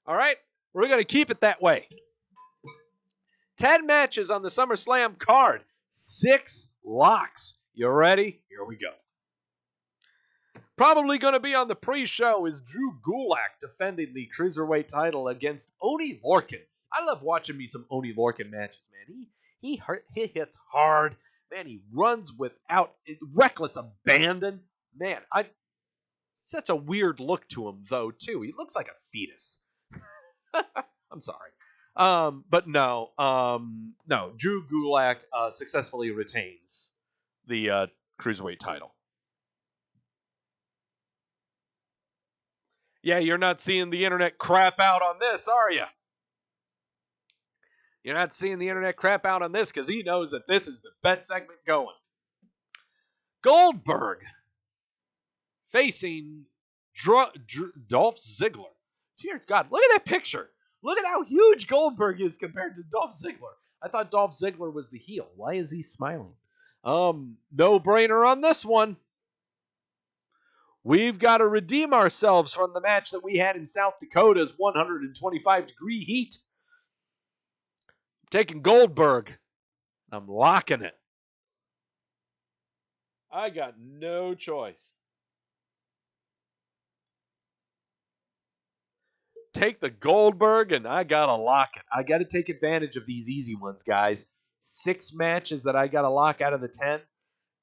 All right, we're going to keep it that way. 10 matches on the SummerSlam card. 6 locks. You ready? Here we go. Probably going to be on the pre-show is Drew Gulak defending the Cruiserweight title against Oney Lorcan. I love watching me some Oney Lorcan matches, man. He hits hard. Man, he runs without reckless abandon. Man, such a weird look to him, though, too. He looks like a fetus. I'm sorry. But no. Drew Gulak successfully retains the Cruiserweight title. Yeah, you're not seeing the internet crap out on this, are you? You're not seeing the internet crap out on this because he knows that this is the best segment going. Goldberg facing Dolph Ziggler. Dear God, look at that picture. Look at how huge Goldberg is compared to Dolph Ziggler. I thought Dolph Ziggler was the heel. Why is he smiling? No-brainer on this one. We've got to redeem ourselves from the match that we had in South Dakota's 125-degree heat. I'm taking Goldberg. I'm locking it. I got no choice. Take the Goldberg, and I got to lock it. I got to take advantage of these easy ones, guys. 6 matches that I got to lock out of the 10.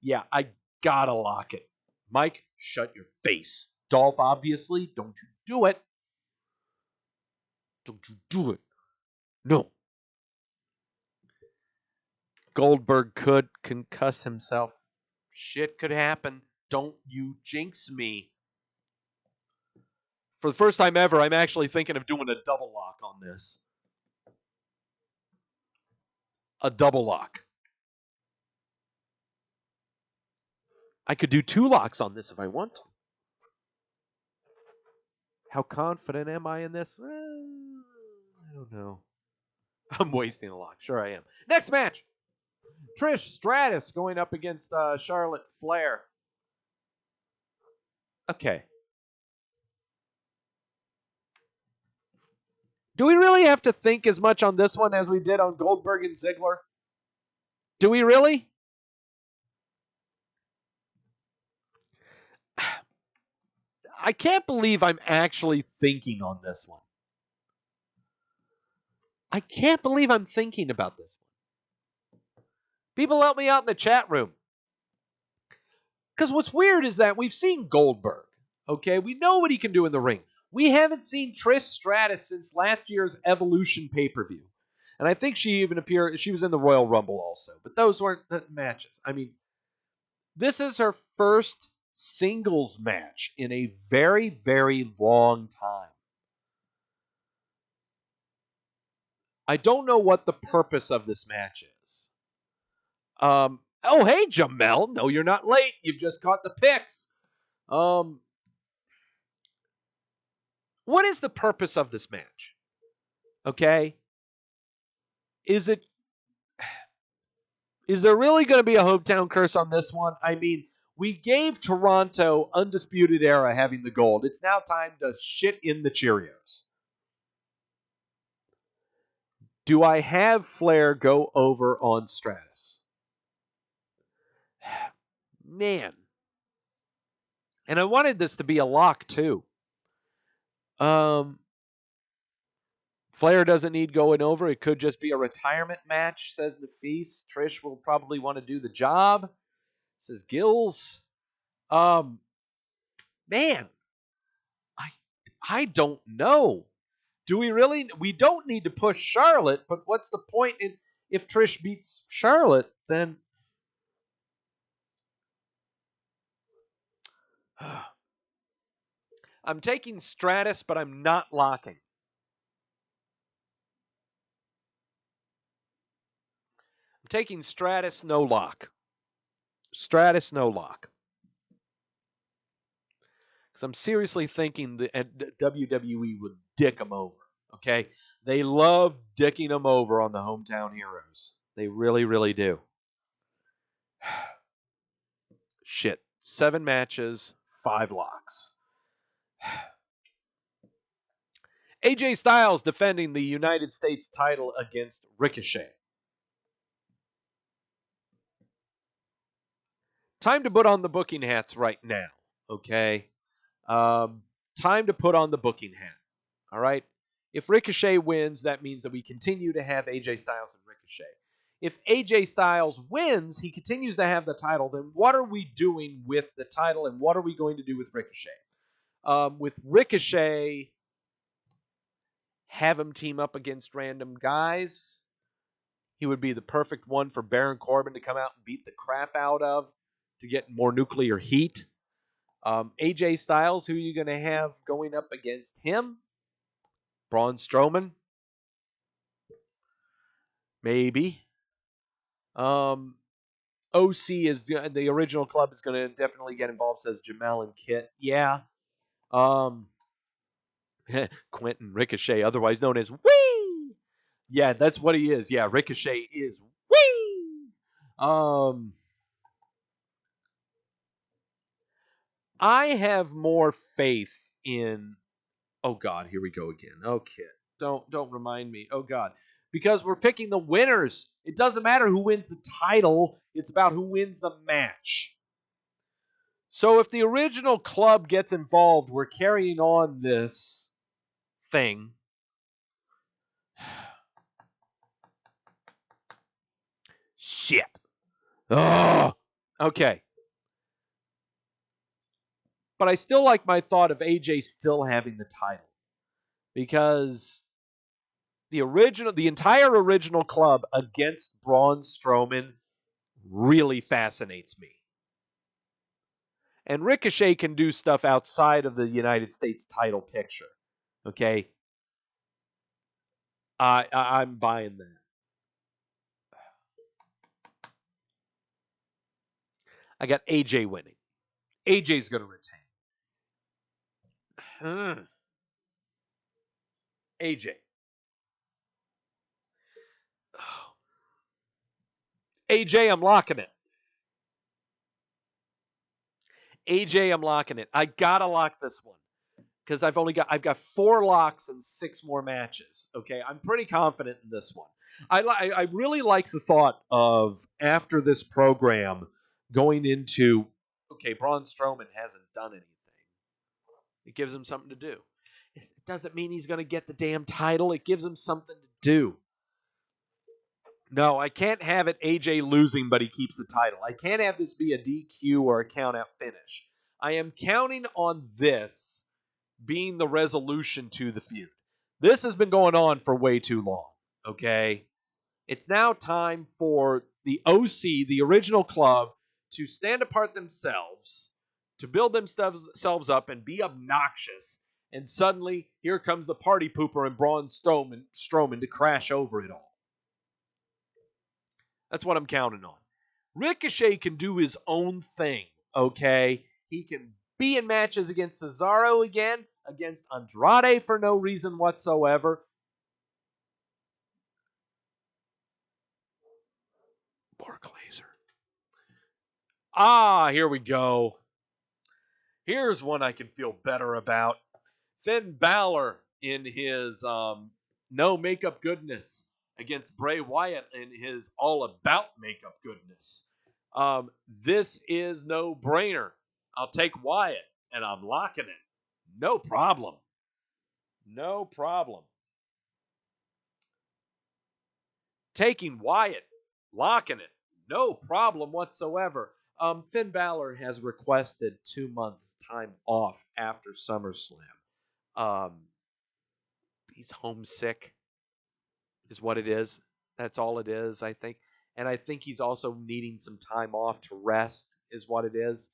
Yeah, I got to lock it. Mike, shut your face. Dolph, obviously, don't you do it. Don't you do it. No. Goldberg could concuss himself. Shit could happen. Don't you jinx me. For the first time ever, I'm actually thinking of doing a double lock on this. A double lock. I could do 2 locks on this if I want to. How confident am I in this? I don't know. I'm wasting a lock. Sure I am. Next match. Trish Stratus going up against Charlotte Flair. Okay. Do we really have to think as much on this one as we did on Goldberg and Ziggler? Do we really? I can't believe I'm actually thinking on this one. I can't believe I'm thinking about this one. People help me out in the chat room. Because what's weird is that we've seen Goldberg. Okay, we know what he can do in the ring. We haven't seen Trish Stratus since last year's Evolution pay-per-view. And I think she even appeared, she was in the Royal Rumble also. But those weren't the matches. I mean, this is her first singles match in a very, very long time. I don't know what the purpose of this match is. Oh, hey, Jamel. No, you're not late. You've just caught the picks. What is the purpose of this match? Okay. Is there really going to be a hometown curse on this one? I mean, we gave Toronto Undisputed Era having the gold. It's now time to shit in the Cheerios. Do I have Flair go over on Stratus? Man. And I wanted this to be a lock, too. Flair doesn't need going over. It could just be a retirement match, says Nafis. Trish will probably want to do the job, says Gills. Man, I don't know. Do we really? We don't need to push Charlotte, but what's the point if Trish beats Charlotte? Then I'm taking Stratus, but I'm not locking. I'm taking Stratus, no lock. Stratus, no lock. Because I'm seriously thinking that WWE would dick them over. Okay? They love dicking them over on the hometown heroes. They really, really do. Shit. 7 matches, 5 locks. AJ Styles defending the United States title against Ricochet. Time to put on the booking hats right now. Okay? Time to put on the booking hat. All right? If Ricochet wins, that means that we continue to have AJ Styles and Ricochet. If AJ Styles wins, he continues to have the title, then what are we doing with the title and what are we going to do with Ricochet? With Ricochet, have him team up against random guys. He would be the perfect one for Baron Corbin to come out and beat the crap out of to get more nuclear heat. AJ Styles, who are you going to have going up against him? Braun Strowman? Maybe. OC is the original club is going to definitely get involved, says Jamel and Kit. Yeah. Quentin Ricochet, otherwise known as Wee. Yeah, that's what he is. Yeah, Ricochet is Wee. I have more faith in. Oh God, here we go again. Okay, don't remind me. Oh God, because we're picking the winners. It doesn't matter who wins the title. It's about who wins the match. So if the original club gets involved, we're carrying on this thing. Shit. Oh. Okay. But I still like my thought of AJ still having the title. Because the entire original club against Braun Strowman really fascinates me. And Ricochet can do stuff outside of the United States title picture. Okay? I'm buying that. I got AJ winning. AJ's going to retain. AJ. AJ, I'm locking it. AJ, I'm locking it. I gotta lock this one because I've got 4 locks and 6 more matches. Okay, I'm pretty confident in this one. I really like the thought of after this program going into Braun Strowman hasn't done anything. It gives him something to do. It doesn't mean he's going to get the damn title. It gives him something to do. No, I can't have it AJ losing, but he keeps the title. I can't have this be a DQ or a count-out finish. I am counting on this being the resolution to the feud. This has been going on for way too long, okay? It's now time for the OC, the original club, to stand apart themselves, to build themselves up and be obnoxious, And suddenly, here comes the party pooper and Braun Strowman to crash over it all. That's what I'm counting on. Ricochet can do his own thing, okay? He can be in matches against Cesaro again, against Andrade for no reason whatsoever. Mark Laser. Here we go. Here's one I can feel better about. Finn Balor in his no makeup goodness against Bray Wyatt in his all about makeup goodness. This is no brainer. I'll take Wyatt and I'm locking it. No problem. No problem. Taking Wyatt, locking it. No problem whatsoever. Finn Balor has requested 2 months time off after SummerSlam. He's homesick, is what it is. That's all it is, I think. And I think he's also needing some time off to rest, is what it is.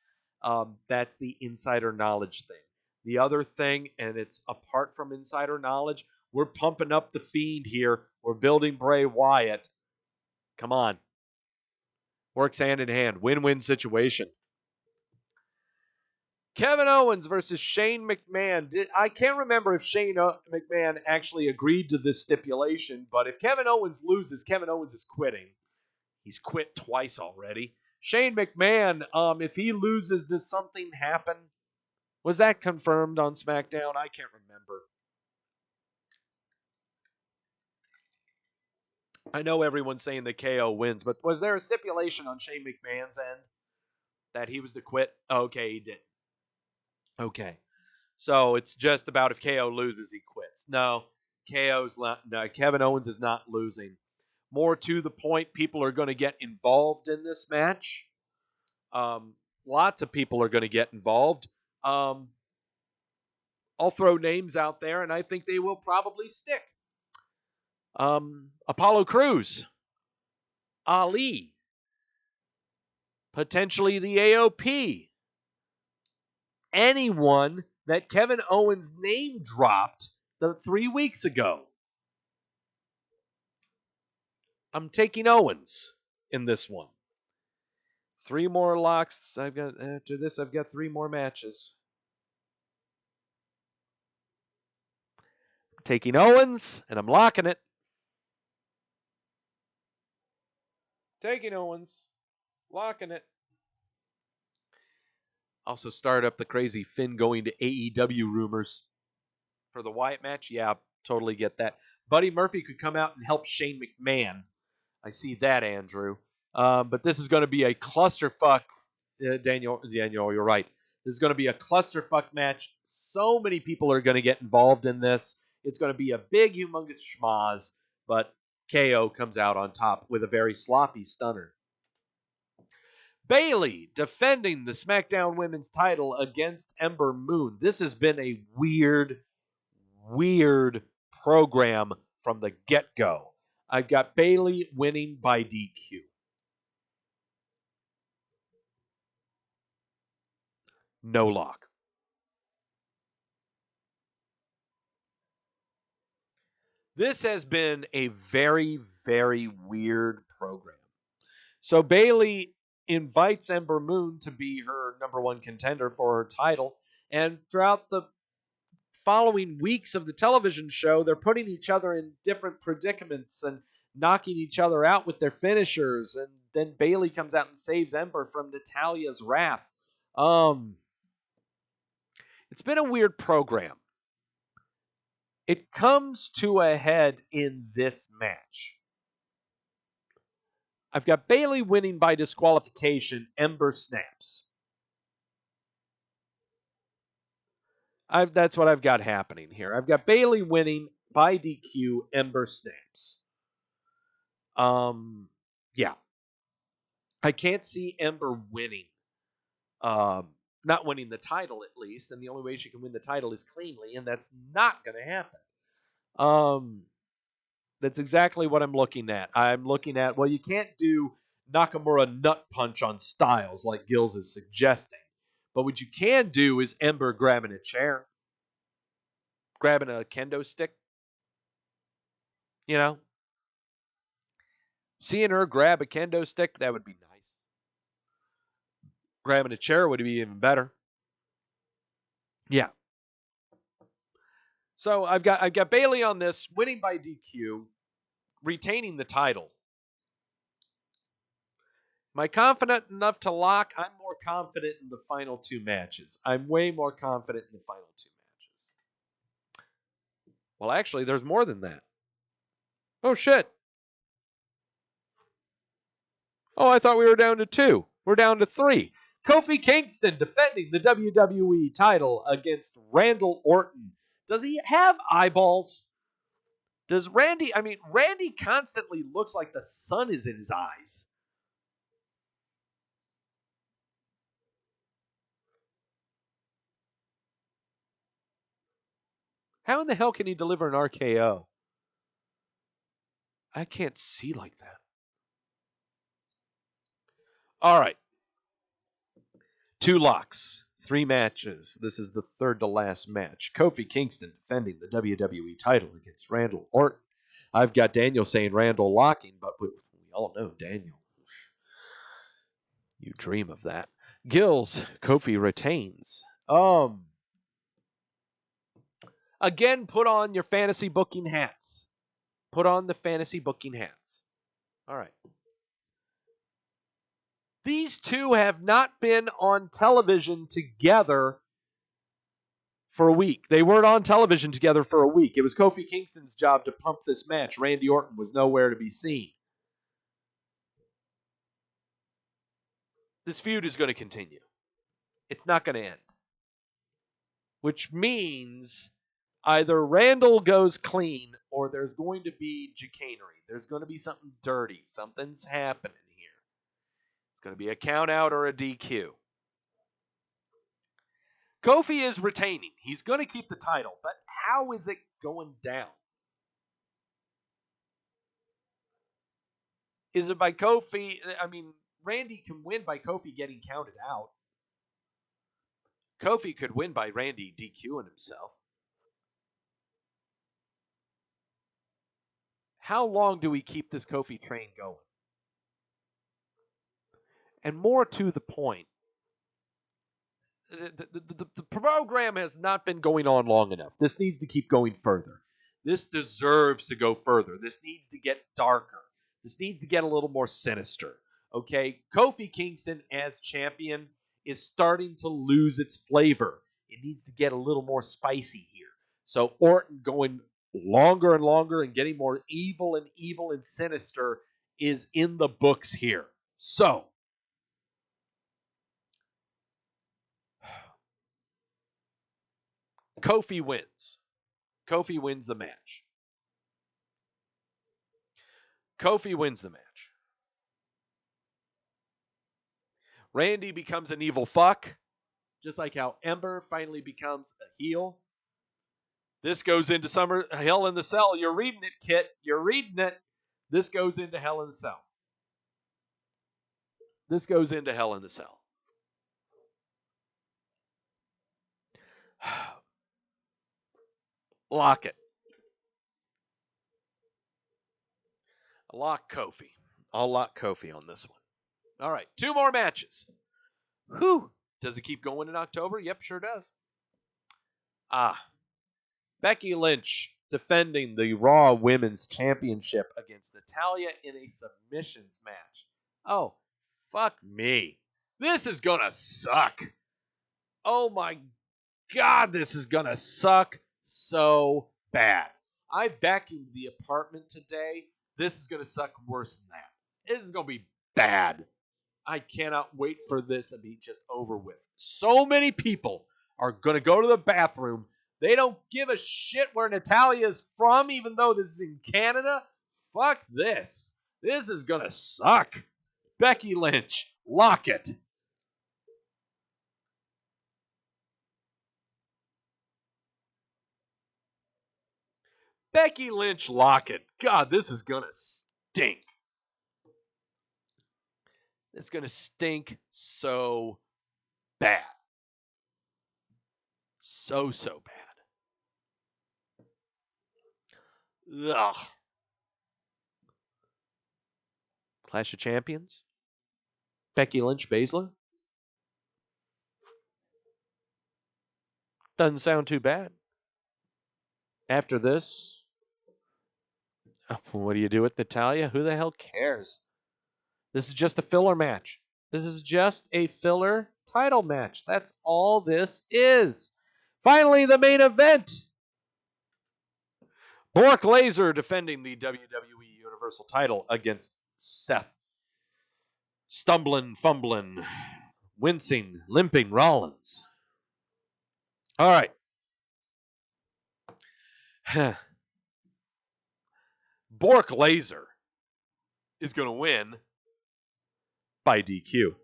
That's the insider knowledge thing. The other thing, and it's apart from insider knowledge, we're pumping up the Fiend here. We're building Bray Wyatt. Come on. Works hand in hand. Win-win situation. Kevin Owens versus Shane McMahon. I can't remember if Shane McMahon actually agreed to this stipulation, but if Kevin Owens loses, Kevin Owens is quitting. He's quit twice already. Shane McMahon, if he loses, does something happen? Was that confirmed on SmackDown? I can't remember. I know everyone's saying that KO wins, but was there a stipulation on Shane McMahon's end that he was to quit? Okay, he did. Okay. So it's just about if KO loses, he quits. No, Kevin Owens is not losing. More to the point, people are going to get involved in this match. Lots of people are going to get involved. I'll throw names out there, and I think they will probably stick. Apollo Crews, Ali, potentially the AOP, anyone that Kevin Owens name dropped 3 weeks ago. I'm taking Owens in this one. 3 more locks. After this, I've got 3 more matches. I'm taking Owens, and I'm locking it. Taking Owens, locking it. Also start up the crazy Finn going to AEW rumors for the Wyatt match. Yeah, totally get that. Buddy Murphy could come out and help Shane McMahon. I see that, Andrew. But this is going to be a clusterfuck. Daniel, you're right. This is going to be a clusterfuck match. So many people are going to get involved in this. It's going to be a big, humongous schmaz. But KO comes out on top with a very sloppy stunner. Bayley defending the SmackDown Women's title against Ember Moon. This has been a weird program from the get-go. I've got Bayley winning by DQ. No lock. This has been a very, very weird program. So Bayley invites Ember Moon to be her number 1 contender for her title, and throughout the following weeks of the television show, they're putting each other in different predicaments and knocking each other out with their finishers, and then Bayley comes out and saves Ember from Natalia's wrath. It's been a weird program. It comes to a head in this match. I've got Bayley winning by disqualification. Ember snaps. That's what I've got happening here. I've got Bayley winning by DQ. Ember snaps. Yeah. I can't see Ember winning. Not winning the title, at least. And the only way she can win the title is cleanly, and that's not going to happen. That's exactly what I'm looking at. I'm looking at, well, you can't do Nakamura nut punch on Styles like Gills is suggesting. But what you can do is Ember grabbing a chair. grabbing a kendo stick. You know, seeing her grab a kendo stick, that would be nice. Grabbing a chair would be even better. Yeah. So I've got Bayley on this, winning by DQ, retaining the title. Am I confident enough to lock? I'm more confident in the final two matches. I'm way more confident in the final two matches. Well, actually, there's more than that. Oh, shit. Oh, I thought we were down to 2. We're down to 3. Kofi Kingston defending the WWE title against Randall Orton. Does he have eyeballs? Does Randy, Randy constantly looks like the sun is in his eyes. How in the hell can he deliver an RKO? I can't see like that. All right. 2 locks, 3 matches. This is the third to last match. Kofi Kingston defending the WWE title against Randall Orton. I've got Daniel saying Randall locking, but we all know Daniel. You dream of that. Gills, Kofi retains. Again, put on your fantasy booking hats. Put on the fantasy booking hats. All right. These two have not been on television together for a week. They weren't on television together for a week. It was Kofi Kingston's job to pump this match. Randy Orton was nowhere to be seen. This feud is going to continue. It's not going to end. Which means either Randall goes clean or there's going to be chicanery. There's going to be something dirty. Something's happening here. It's going to be a count out or a DQ. Kofi is retaining. He's going to keep the title, but how is it going down? Is it by Kofi? Randy can win by Kofi getting counted out. Kofi could win by Randy DQing himself. How long do we keep this Kofi train going? And more to the point, the program has not been going on long enough. This needs to keep going further. This deserves to go further. This needs to get darker. This needs to get a little more sinister. Okay? Kofi Kingston as champion is starting to lose its flavor. It needs to get a little more spicy here. So Orton going longer and longer and getting more evil and sinister is in the books here. So, Kofi wins. Kofi wins the match. Kofi wins the match. Randy becomes an evil fuck, just like how Ember finally becomes a heel. This goes into Hell in the Cell. You're reading it, Kit. You're reading it. This goes into Hell in the Cell. This goes into Hell in the Cell. Lock it. Lock Kofi. I'll lock Kofi on this one. All right, 2 more matches. Whew. Does it keep going in October? Yep, sure does. Becky Lynch defending the Raw Women's Championship against Natalya in a submissions match. Oh, fuck me. This is gonna suck. Oh my God, this is gonna suck so bad. I vacuumed the apartment today. This is gonna suck worse than that. This is gonna be bad. I cannot wait for this to be just over with. So many people are gonna go to the bathroom. They don't give a shit where Natalya is from, even though this is in Canada. Fuck this. This is gonna suck. Becky Lynch, lock it. Becky Lynch, lock it. God, this is gonna stink. It's gonna stink so bad. So bad. Ugh. Clash of Champions? Becky Lynch, Baszler? Doesn't sound too bad. After this, what do you do with Natalia? Who the hell cares? This is just a filler match. This is just a filler title match. That's all this is. Finally, the main event. Brock Lesnar defending the WWE Universal title against Seth. Stumbling, fumbling, wincing, limping Rollins. All right. Brock Lesnar is going to win by DQ.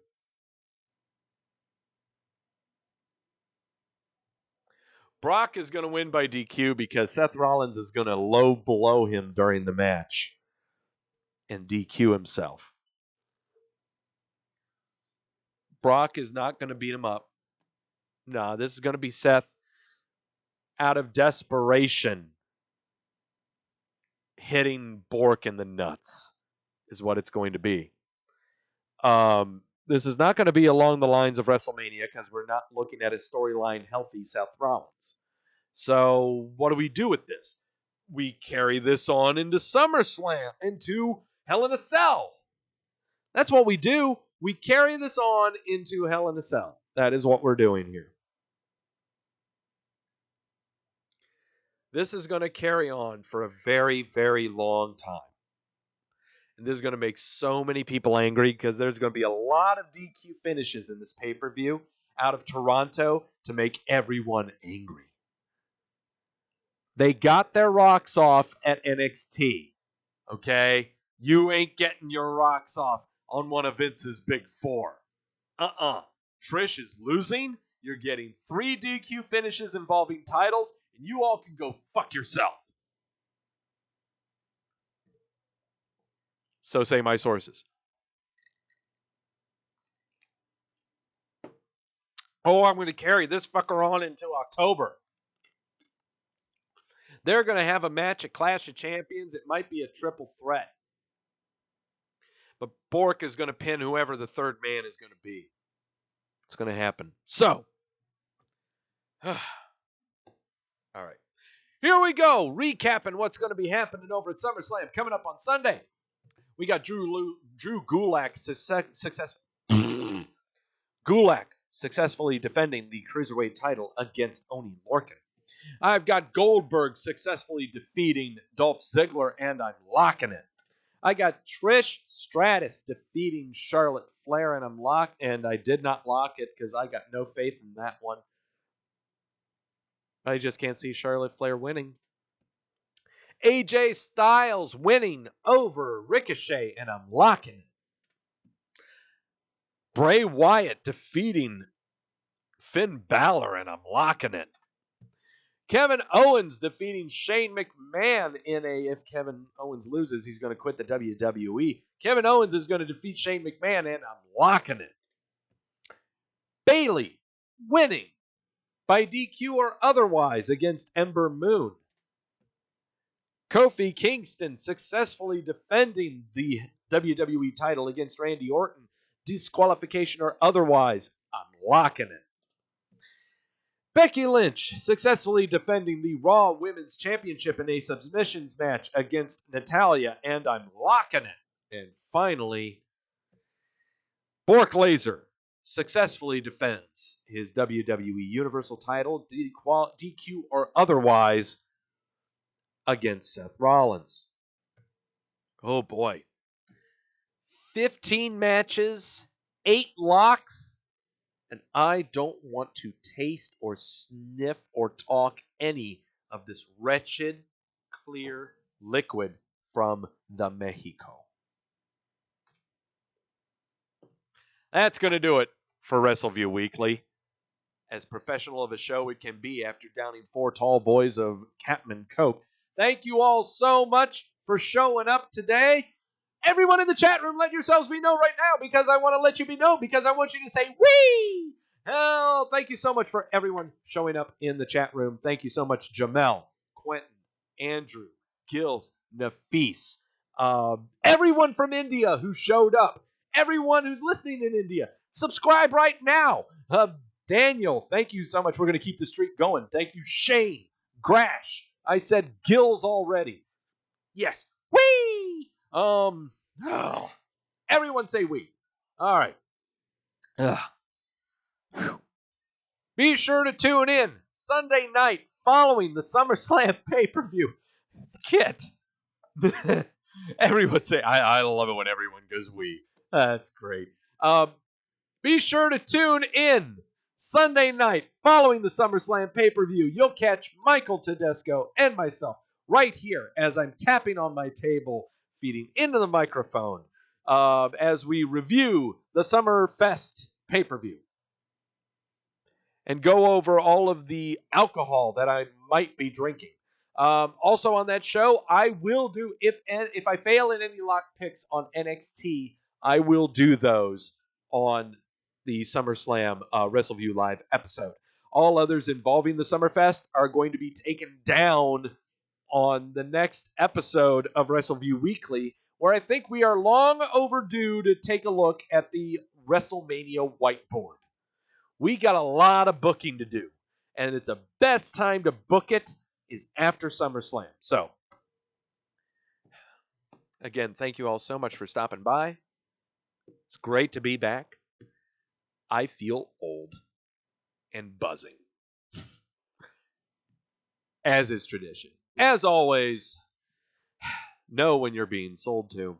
Brock is going to win by DQ because Seth Rollins is going to low blow him during the match and DQ himself. Brock is not going to beat him up. No, this is going to be Seth out of desperation hitting Bork in the nuts is what it's going to be. This is not going to be along the lines of WrestleMania because we're not looking at a storyline healthy Seth Rollins. So what do we do with this? We carry this on into SummerSlam, into Hell in a Cell. That's what we do. We carry this on into Hell in a Cell. That is what we're doing here. This is going to carry on for a very, very long time. And this is going to make so many people angry because there's going to be a lot of DQ finishes in this pay-per-view out of Toronto to make everyone angry. They got their rocks off at NXT, okay? You ain't getting your rocks off on one of Vince's big four. Trish is losing. You're getting 3 DQ finishes involving titles, and you all can go fuck yourself. So say my sources. Oh, I'm going to carry this fucker on into October. They're going to have a match at Clash of Champions. It might be a triple threat. But Bork is going to pin whoever the third man is going to be. It's going to happen. So, all right. Here we go. Recapping what's going to be happening over at SummerSlam coming up on Sunday. We got Drew Gulak successfully defending the Cruiserweight title against Oney Lorcan. I've got Goldberg successfully defeating Dolph Ziggler, and I'm locking it. I got Trish Stratus defeating Charlotte Flair, and I did not lock it because I got no faith in that one. I just can't see Charlotte Flair winning. AJ Styles winning over Ricochet, and I'm locking it. Bray Wyatt defeating Finn Balor, and I'm locking it. Kevin Owens defeating Shane McMahon if Kevin Owens loses, he's going to quit the WWE. Kevin Owens is going to defeat Shane McMahon, and I'm locking it. Bayley winning by DQ or otherwise against Ember Moon. Kofi Kingston successfully defending the WWE title against Randy Orton, disqualification or otherwise. I'm locking it. Becky Lynch successfully defending the Raw Women's Championship in a submissions match against Natalia, and I'm locking it. And finally, Brock Lesnar successfully defends his WWE Universal title, DQ or otherwise, against Seth Rollins. Oh boy. 15 matches, 8 locks, and I don't want to taste or sniff or talk any of this wretched, clear liquid from the Mexico. That's going to do it for Wrestleview Weekly. As professional of a show it can be after downing 4 tall boys of Captain Coke. Thank you all so much for showing up today. Everyone in the chat room, let yourselves be known right now because I want to let you be known because I want you to say, wee! Hell, thank you so much for everyone showing up in the chat room. Thank you so much, Jamel, Quentin, Andrew, Gills, Nafis, everyone from India who showed up, everyone who's listening in India, subscribe right now. Daniel, thank you so much. We're going to keep the streak going. Thank you, Shane, Grash. I said Gills already. Yes. Whee! Oh. Everyone say we. All right. Be sure to tune in Sunday night following the SummerSlam pay-per-view. Kit. Everyone say, I love it when everyone goes we. That's great. Be sure to tune in Sunday night following the SummerSlam pay-per-view. You'll catch Michael Tedesco and myself right here as I'm tapping on my table, feeding into the microphone as we review the Summerfest pay-per-view and go over all of the alcohol that I might be drinking. Also on that show, I will do, if I fail in any lock picks on NXT, I will do those on the SummerSlam Wrestleview Live episode. All others involving the Summerfest are going to be taken down on the next episode of Wrestleview Weekly, where I think we are long overdue to take a look at the WrestleMania whiteboard. We got a lot of booking to do, and it's the best time to book it is after SummerSlam. So, again, thank you all so much for stopping by. It's great to be back. I feel old and buzzing, as is tradition. As always, know when you're being sold to.